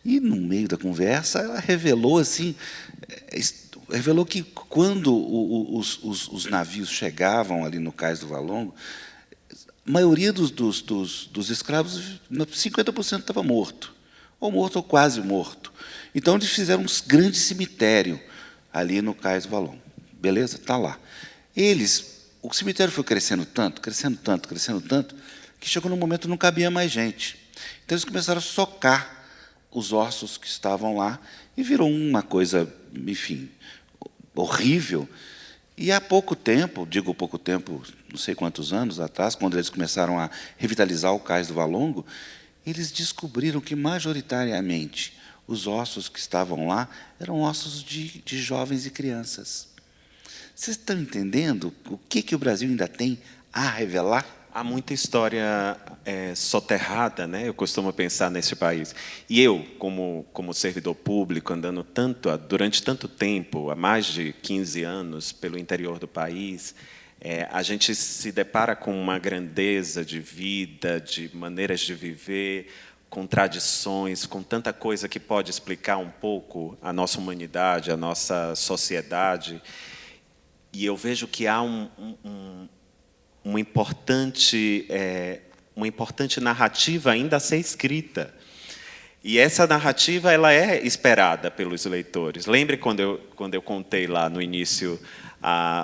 e, no meio da conversa, ela revelou assim, revelou que, quando os navios chegavam ali no Cais do Valongo, a maioria dos escravos, 50% estava morto, ou quase morto. Então, eles fizeram um grande cemitério ali no Cais do Valongo. Beleza? Está lá. O cemitério foi crescendo tanto, que chegou num momento que não cabia mais gente. Então, eles começaram a socar os ossos que estavam lá, e virou uma coisa, enfim, horrível. E há pouco tempo, não sei quantos anos atrás, quando eles começaram a revitalizar o Cais do Valongo, eles descobriram que, majoritariamente, os ossos que estavam lá eram ossos de jovens e crianças. Vocês estão entendendo o que o Brasil ainda tem a revelar? Há muita história soterrada, né? Eu costumo pensar nesse país. E eu, como servidor público, andando durante tanto tempo, há mais de 15 anos, pelo interior do país, a gente se depara com uma grandeza de vida, de maneiras de viver, com tradições, com tanta coisa que pode explicar um pouco a nossa humanidade, a nossa sociedade. E eu vejo que há uma importante narrativa ainda a ser escrita. E essa narrativa ela é esperada pelos leitores. Lembre quando eu contei lá no início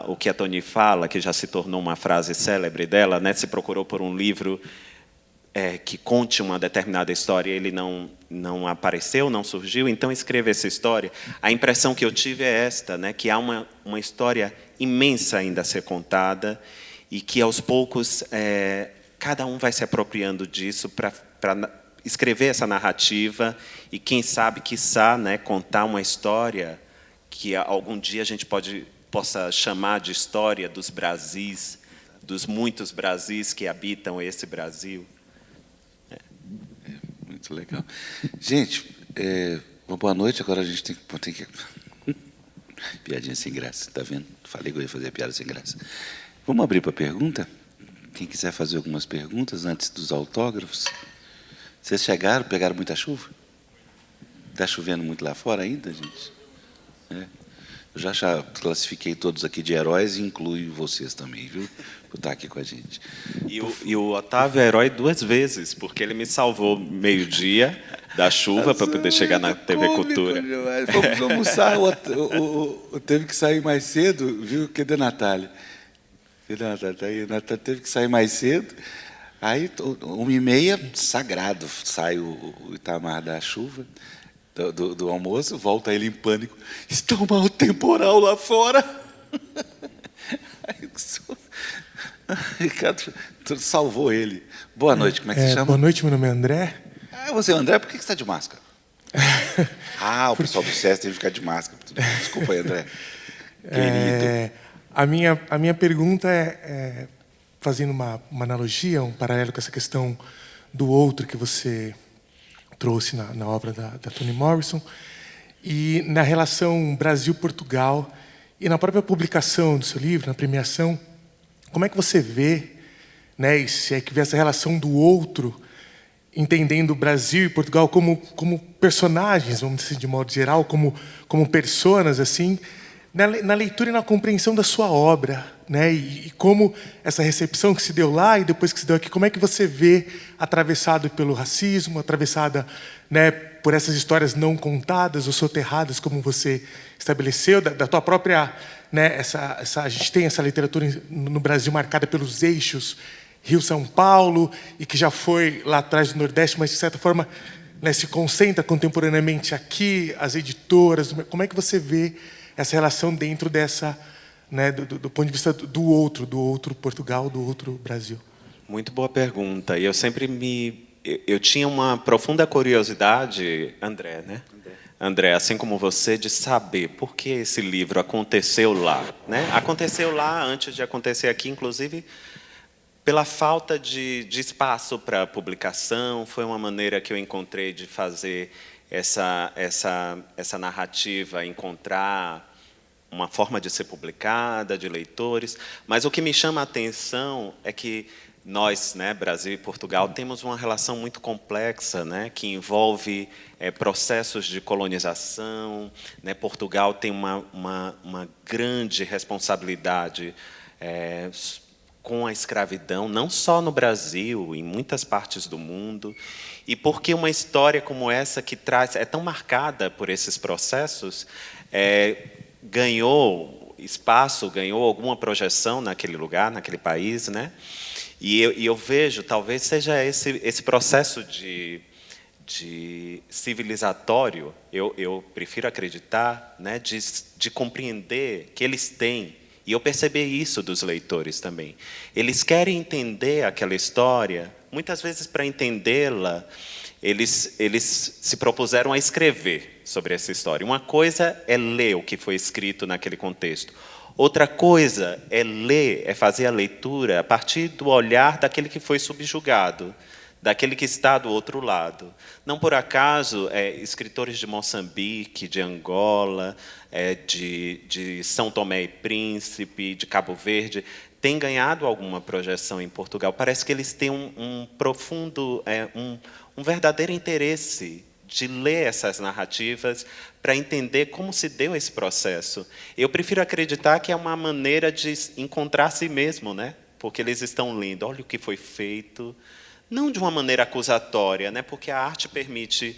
o que a Toni fala, que já se tornou uma frase célebre dela, né? Se procurou por um livro que conte uma determinada história, ele não apareceu, não surgiu, então escreva essa história. A impressão que eu tive é esta, né? Que há uma história imensa ainda a ser contada, e que, aos poucos, cada um vai se apropriando disso para escrever essa narrativa e, quem sabe, quiçá, né, contar uma história que algum dia a gente possa chamar de história dos Brasis, dos muitos Brasis que habitam esse Brasil. Muito legal. Gente, uma boa noite. Agora a gente tem que... Piadinha sem graça, tá vendo? Falei que eu ia fazer piada sem graça. Vamos abrir para pergunta? Quem quiser fazer algumas perguntas antes dos autógrafos. Vocês chegaram, pegaram muita chuva? Está chovendo muito lá fora ainda, gente? Eu já classifiquei todos aqui de heróis e incluo vocês também, viu? Por estar aqui com a gente. E o Otávio é herói 2 vezes, porque ele me salvou meio-dia da chuva para poder chegar na TV Cultura. Fomos almoçar, teve que sair mais cedo, viu? Cadê a Natália? Cadê a Natália? Tá aí. A Natália teve que sair mais cedo. Aí, 1h30, sagrado, sai o Itamar da chuva, do almoço, volta ele em pânico. Está um mau temporal lá fora. Ricardo salvou ele. Boa noite, como é que se chama? Boa noite, meu nome é André. Você é o André, por que você está de máscara? O pessoal do SESC tem que ficar de máscara. Desculpa aí, André. Querido. A minha pergunta fazendo uma analogia, um paralelo com essa questão do outro que você trouxe na obra da Toni Morrison, e na relação Brasil-Portugal, e na própria publicação do seu livro, na premiação, como é que você vê, né, e se é que vê essa relação do outro, entendendo o Brasil e Portugal como personagens, vamos dizer, de modo geral, como personas, assim, na leitura e na compreensão da sua obra, né? E como essa recepção que se deu lá e depois que se deu aqui, como é que você vê atravessado pelo racismo, atravessada, né, por essas histórias não contadas ou soterradas, como você estabeleceu, da tua própria, né, a gente tem essa literatura no Brasil marcada pelos eixos Rio-São Paulo, e que já foi lá atrás do Nordeste, mas de certa forma, né, se concentra contemporaneamente aqui, as editoras. Como é que você vê essa relação dentro dessa, né, do ponto de vista do outro Portugal, do outro Brasil? Muito boa pergunta. E eu tinha uma profunda curiosidade, André, né? André, assim como você, de saber por que esse livro aconteceu lá, né? Aconteceu lá antes de acontecer aqui, inclusive pela falta de espaço para publicação. Foi uma maneira que eu encontrei de fazer essa narrativa, encontrar uma forma de ser publicada, de leitores. Mas o que me chama a atenção é que nós, né, Brasil e Portugal, temos uma relação muito complexa, né, que envolve processos de colonização, né? Portugal tem uma grande responsabilidade com a escravidão, não só no Brasil, em muitas partes do mundo. E porque uma história como essa, que é tão marcada por esses processos, ganhou espaço, ganhou alguma projeção naquele lugar, naquele país, né? E eu vejo, talvez seja esse processo de civilizatório, eu prefiro acreditar, né, de compreender que eles têm. E eu percebi isso dos leitores também. Eles querem entender aquela história. Muitas vezes, para entendê-la, eles se propuseram a escrever sobre essa história. Uma coisa é ler o que foi escrito naquele contexto. Outra coisa é ler, é fazer a leitura a partir do olhar daquele que foi subjugado, daquele que está do outro lado. Não por acaso, escritores de Moçambique, de Angola, de São Tomé e Príncipe, de Cabo Verde, têm ganhado alguma projeção em Portugal. Parece que eles têm um profundo, um verdadeiro interesse de ler essas narrativas para entender como se deu esse processo. Eu prefiro acreditar que é uma maneira de encontrar a si mesmo, né? Porque eles estão lendo, olha o que foi feito, não de uma maneira acusatória, né? Porque a arte permite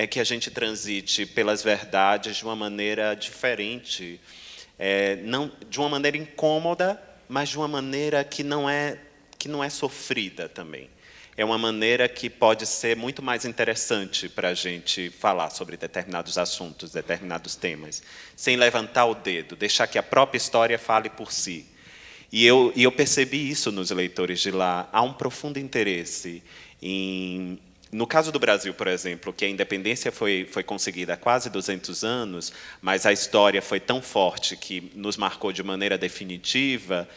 que a gente transite pelas verdades de uma maneira diferente, não de uma maneira incômoda, mas de uma maneira que não é sofrida também. É uma maneira que pode ser muito mais interessante para a gente falar sobre determinados assuntos, determinados temas, sem levantar o dedo, deixar que a própria história fale por si. E eu percebi isso nos leitores de lá. Há um profundo interesse em... No caso do Brasil, por exemplo, que a independência foi conseguida há quase 200 anos, mas a história foi tão forte que nos marcou de maneira definitiva,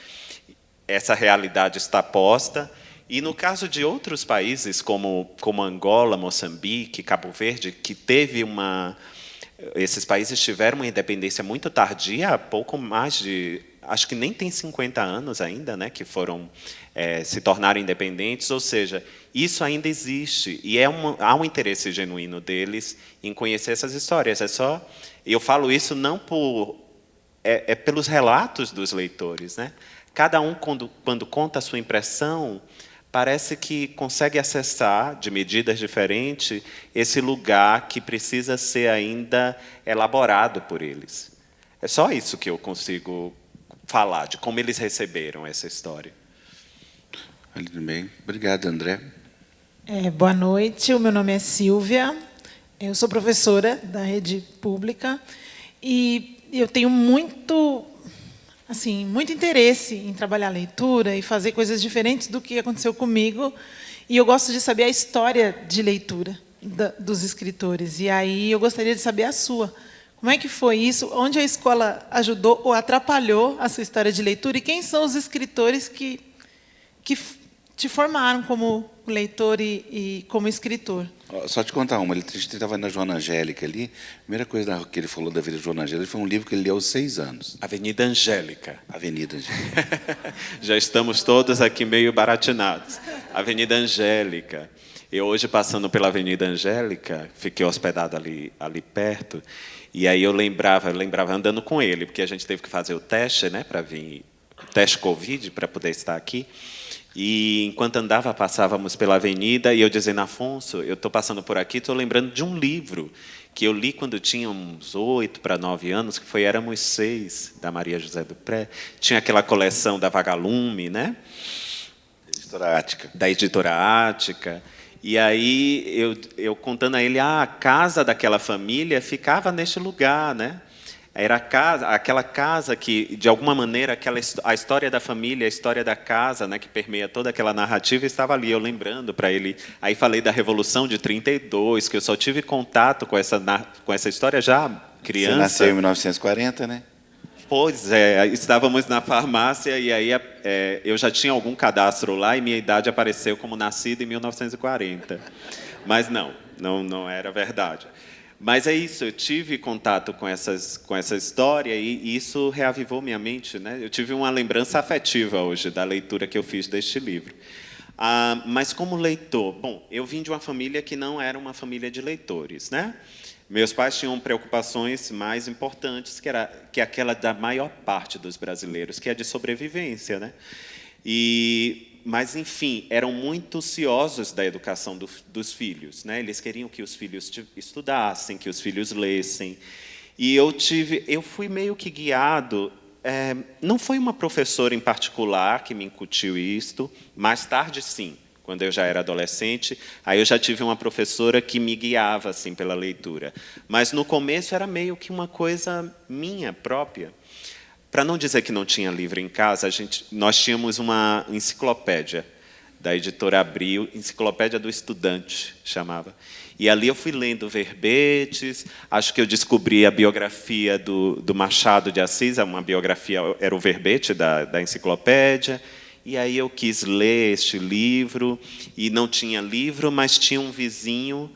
essa realidade está posta. E no caso de outros países, como Angola, Moçambique, Cabo Verde, que esses países tiveram uma independência muito tardia, há pouco mais de... Acho que nem tem 50 anos ainda, né, que se tornaram independentes, ou seja, isso ainda existe, e há um interesse genuíno deles em conhecer essas histórias. Eu falo isso não pelos relatos dos leitores, né? Cada um, quando conta a sua impressão, parece que consegue acessar, de medidas diferentes, esse lugar que precisa ser ainda elaborado por eles. É só isso que eu consigo falar, de como eles receberam essa história. Muito bem. Obrigado, André. Boa noite, o meu nome é Silvia, eu sou professora da rede pública e eu tenho muito interesse em trabalhar a leitura e fazer coisas diferentes do que aconteceu comigo, e eu gosto de saber a história de leitura dos escritores, e aí eu gostaria de saber a sua. Como é que foi isso? Onde a escola ajudou ou atrapalhou a sua história de leitura? E quem são os escritores que te formaram como leitor e como escritor? Só te contar uma, ele estava na Joana Angélica ali, a primeira coisa que ele falou da vida de Joana Angélica foi um livro que ele leu aos 6 anos. Avenida Angélica. Avenida Angélica. Já estamos todos aqui meio baratinados. Avenida Angélica. Eu hoje, passando pela Avenida Angélica, fiquei hospedado ali perto, e aí eu lembrava andando com ele, porque a gente teve que fazer o teste, né, para vir, o teste Covid, para poder estar aqui. E, enquanto andava, passávamos pela avenida, e eu dizendo, Afonso, eu estou passando por aqui, estou lembrando de um livro que eu li quando eu tinha uns 8 para 9 anos, que foi Éramos Seis, da Maria José Dupré. Tinha aquela coleção da Vagalume, né? Editora Ática. Da Editora Ática. E aí, eu contando a ele, a casa daquela família ficava neste lugar, né? Era aquela casa que, de alguma maneira, a história da família, a história da casa, né, que permeia toda aquela narrativa, estava ali, eu lembrando para ele. Aí falei da Revolução de 32, que eu só tive contato com essa história já criança. Você nasceu em 1940, né? Pois é, estávamos na farmácia e aí eu já tinha algum cadastro lá e minha idade apareceu como nascido em 1940. Mas não era verdade. Mas é isso, eu tive contato com essa história e isso reavivou minha mente, né? Eu tive uma lembrança afetiva hoje da leitura que eu fiz deste livro. Mas como leitor, bom, eu vim de uma família que não era uma família de leitores, né? Meus pais tinham preocupações mais importantes, que é aquela da maior parte dos brasileiros, que é de sobrevivência, né? Mas, enfim, eram muito ciosos da educação dos filhos, né? Eles queriam que os filhos estudassem, que os filhos lessem. E eu fui meio que guiado. Não foi uma professora em particular que me incutiu isto. Mais tarde, sim, quando eu já era adolescente, aí eu já tive uma professora que me guiava assim pela leitura. Mas no começo era meio que uma coisa minha própria. Para não dizer que não tinha livro em casa, nós tínhamos uma enciclopédia da editora Abril, Enciclopédia do Estudante, chamava. E ali eu fui lendo verbetes, acho que eu descobri a biografia do Machado de Assis, uma biografia, era o verbete da enciclopédia, e aí eu quis ler este livro, e não tinha livro, mas tinha um vizinho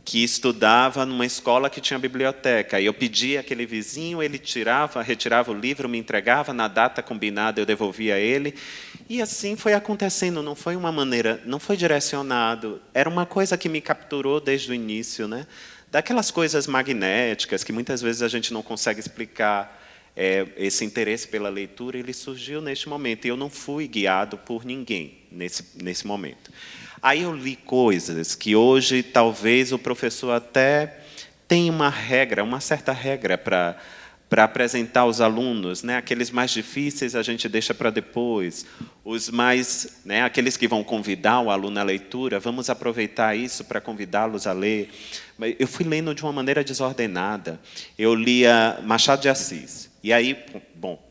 que estudava numa escola que tinha biblioteca. E eu pedia aquele vizinho, ele retirava o livro, me entregava, na data combinada eu devolvia a ele. E assim foi acontecendo, não foi uma maneira, não foi direcionado, era uma coisa que me capturou desde o início, né? Daquelas coisas magnéticas que muitas vezes a gente não consegue explicar. Esse interesse pela leitura, ele surgiu neste momento, e eu não fui guiado por ninguém nesse momento. Aí eu li coisas que hoje talvez o professor até tenha uma certa regra para apresentar aos alunos, né? Aqueles mais difíceis a gente deixa para depois, os mais, né? Aqueles que vão convidar o aluno à leitura, vamos aproveitar isso para convidá-los a ler. Eu fui lendo de uma maneira desordenada. Eu lia Machado de Assis. E aí, bom,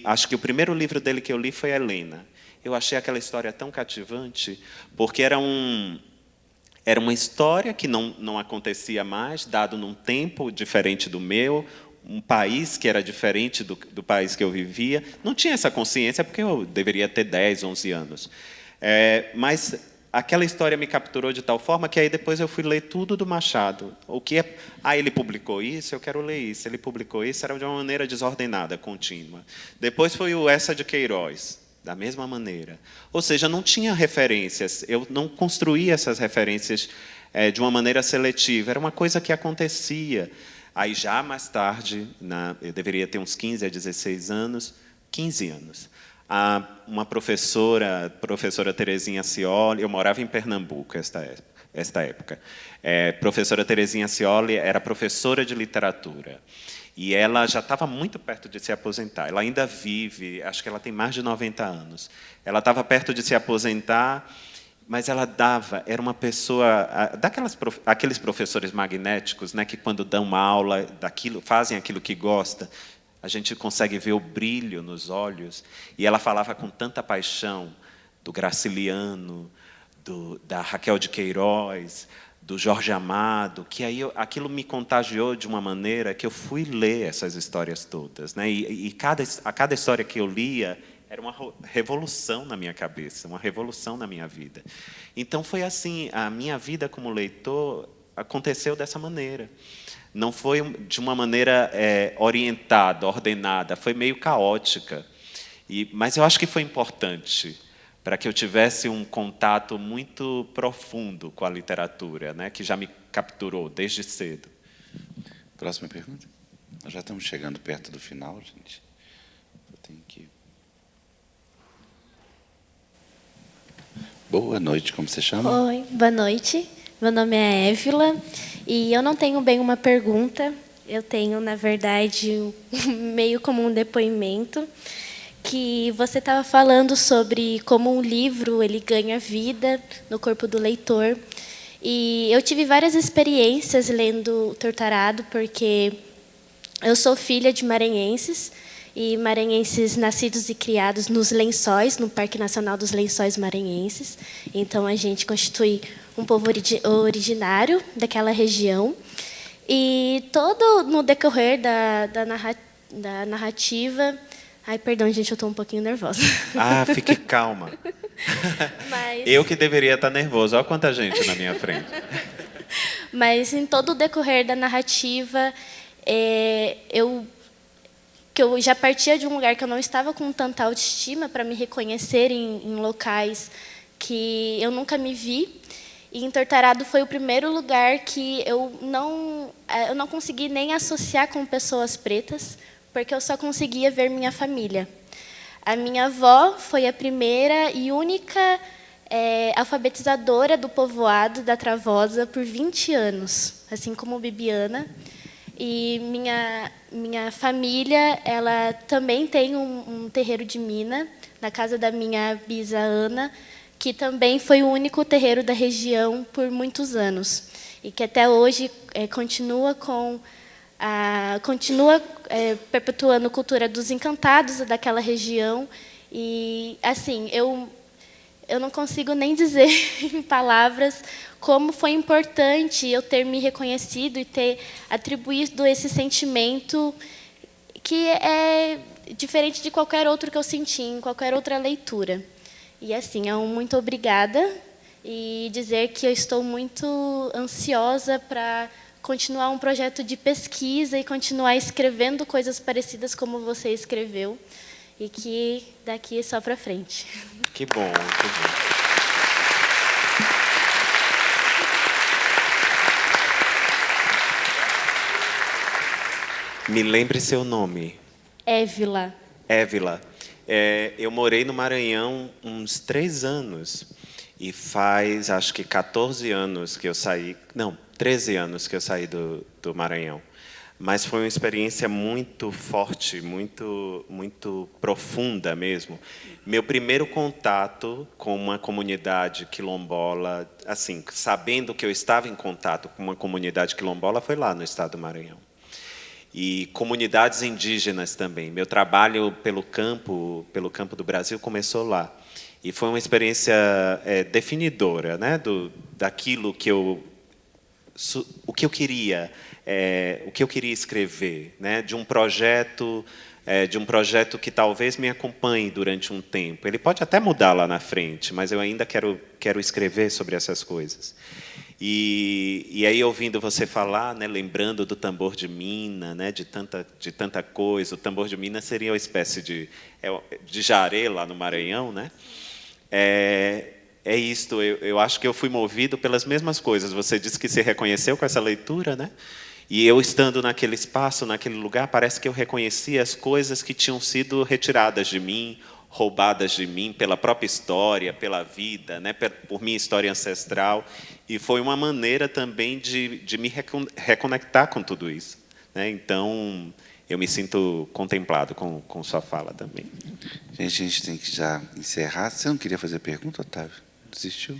acho que o primeiro livro dele que eu li foi Helena. Eu achei aquela história tão cativante, porque era uma história que não acontecia mais, dado num tempo diferente do meu, um país que era diferente do país que eu vivia. Não tinha essa consciência, porque eu deveria ter 10, 11 anos. Mas aquela história me capturou de tal forma que aí depois eu fui ler tudo do Machado. Ele publicou isso, eu quero ler isso. Ele publicou isso, era de uma maneira desordenada, contínua. Depois foi o Essa de Queiroz, da mesma maneira. Ou seja, não tinha referências, eu não construía essas referências de uma maneira seletiva, era uma coisa que acontecia. Aí, já mais tarde, eu deveria ter uns 15 a 16 anos, 15 anos, uma professora Terezinha Cioli, eu morava em Pernambuco esta época. Professora Terezinha Cioli era professora de literatura. E ela já estava muito perto de se aposentar. Ela ainda vive, acho que ela tem mais de 90 anos. Ela estava perto de se aposentar, mas ela era uma pessoa, aqueles professores magnéticos, né, que quando dão uma aula fazem aquilo que gosta, a gente consegue ver o brilho nos olhos. E ela falava com tanta paixão do Graciliano, da Raquel de Queiroz, do Jorge Amado, que aí aquilo me contagiou de uma maneira que eu fui ler essas histórias todas, né? E a cada história que eu lia era uma revolução na minha cabeça, uma revolução na minha vida. Então foi assim, a minha vida como leitor aconteceu dessa maneira. Não foi de uma maneira orientada, ordenada, foi meio caótica. Mas eu acho que foi importante, para que eu tivesse um contato muito profundo com a literatura, né, que já me capturou desde cedo. Próxima pergunta. Nós já estamos chegando perto do final, gente. Eu tenho que... Boa noite, como você chama? Oi, boa noite. Meu nome é Évila e eu não tenho bem uma pergunta. Eu tenho, na verdade, meio como um depoimento, que você estava falando sobre como um livro ele ganha vida no corpo do leitor. E eu tive várias experiências lendo Torturado, porque eu sou filha de maranhenses, e maranhenses nascidos e criados nos Lençóis, no Parque Nacional dos Lençóis Maranhenses. Então, a gente constitui um povo originário daquela região. E todo no decorrer da narrativa... Ai, perdão, gente, eu estou um pouquinho nervosa. Fique calma. Mas... Eu que deveria estar nervoso. Olha quanta gente na minha frente. Mas, em todo o decorrer da narrativa, eu já partia de um lugar que eu não estava com tanta autoestima para me reconhecer em locais que eu nunca me vi. E Entortarado foi o primeiro lugar que eu não consegui nem associar com pessoas pretas, porque eu só conseguia ver minha família. A minha avó foi a primeira e única alfabetizadora do povoado da Travosa por 20 anos, assim como Bibiana. E minha família, ela também tem um terreiro de mina, na casa da minha bisa Ana, que também foi o único terreiro da região por muitos anos. E que até hoje continua perpetuando a cultura dos encantados daquela região. E, assim, eu eu não consigo nem dizer em palavras como foi importante eu ter me reconhecido e ter atribuído esse sentimento que é diferente de qualquer outro que eu senti em qualquer outra leitura. E assim, muito obrigada e dizer que eu estou muito ansiosa para continuar um projeto de pesquisa e continuar escrevendo coisas parecidas como você escreveu, e que daqui é só para frente. Que bom, que bom. Me lembre seu nome. Évila. Évila. Eu morei no Maranhão uns 3 anos. E faz, acho que 14 anos que eu saí... Não, 13 anos que eu saí do Maranhão. Mas foi uma experiência muito forte, muito profunda mesmo. Meu primeiro contato com uma comunidade quilombola, assim, sabendo que eu estava em contato com uma comunidade quilombola, foi lá no estado do Maranhão. E comunidades indígenas também. Meu trabalho pelo campo do Brasil começou lá. E foi uma experiência definidora, né, daquilo que o que eu queria escrever, né, de um projeto que talvez me acompanhe durante um tempo. Ele pode até mudar lá na frente, mas eu ainda quero escrever sobre essas coisas. E aí, ouvindo você falar, né, lembrando do tambor de mina, né, de tanta coisa, o tambor de mina seria uma espécie de jaré lá no Maranhão, né? É isto, eu acho que eu fui movido pelas mesmas coisas. Você disse que se reconheceu com essa leitura, né? E eu, estando naquele espaço, naquele lugar, parece que eu reconheci as coisas que tinham sido retiradas de mim, roubadas de mim pela própria história, pela vida, né? Por minha história ancestral. E foi uma maneira também de me reconectar com tudo isso, né? Então, eu me sinto contemplado com sua fala também. Gente, a gente tem que já encerrar. Você não queria fazer pergunta, Otávio? Desistiu?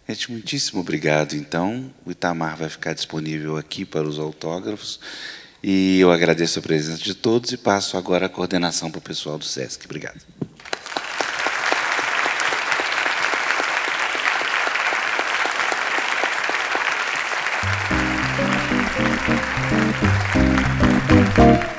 Gente, muitíssimo obrigado. Então, o Itamar vai ficar disponível aqui para os autógrafos. E eu agradeço a presença de todos e passo agora a coordenação para o pessoal do SESC. Obrigado. Thank you.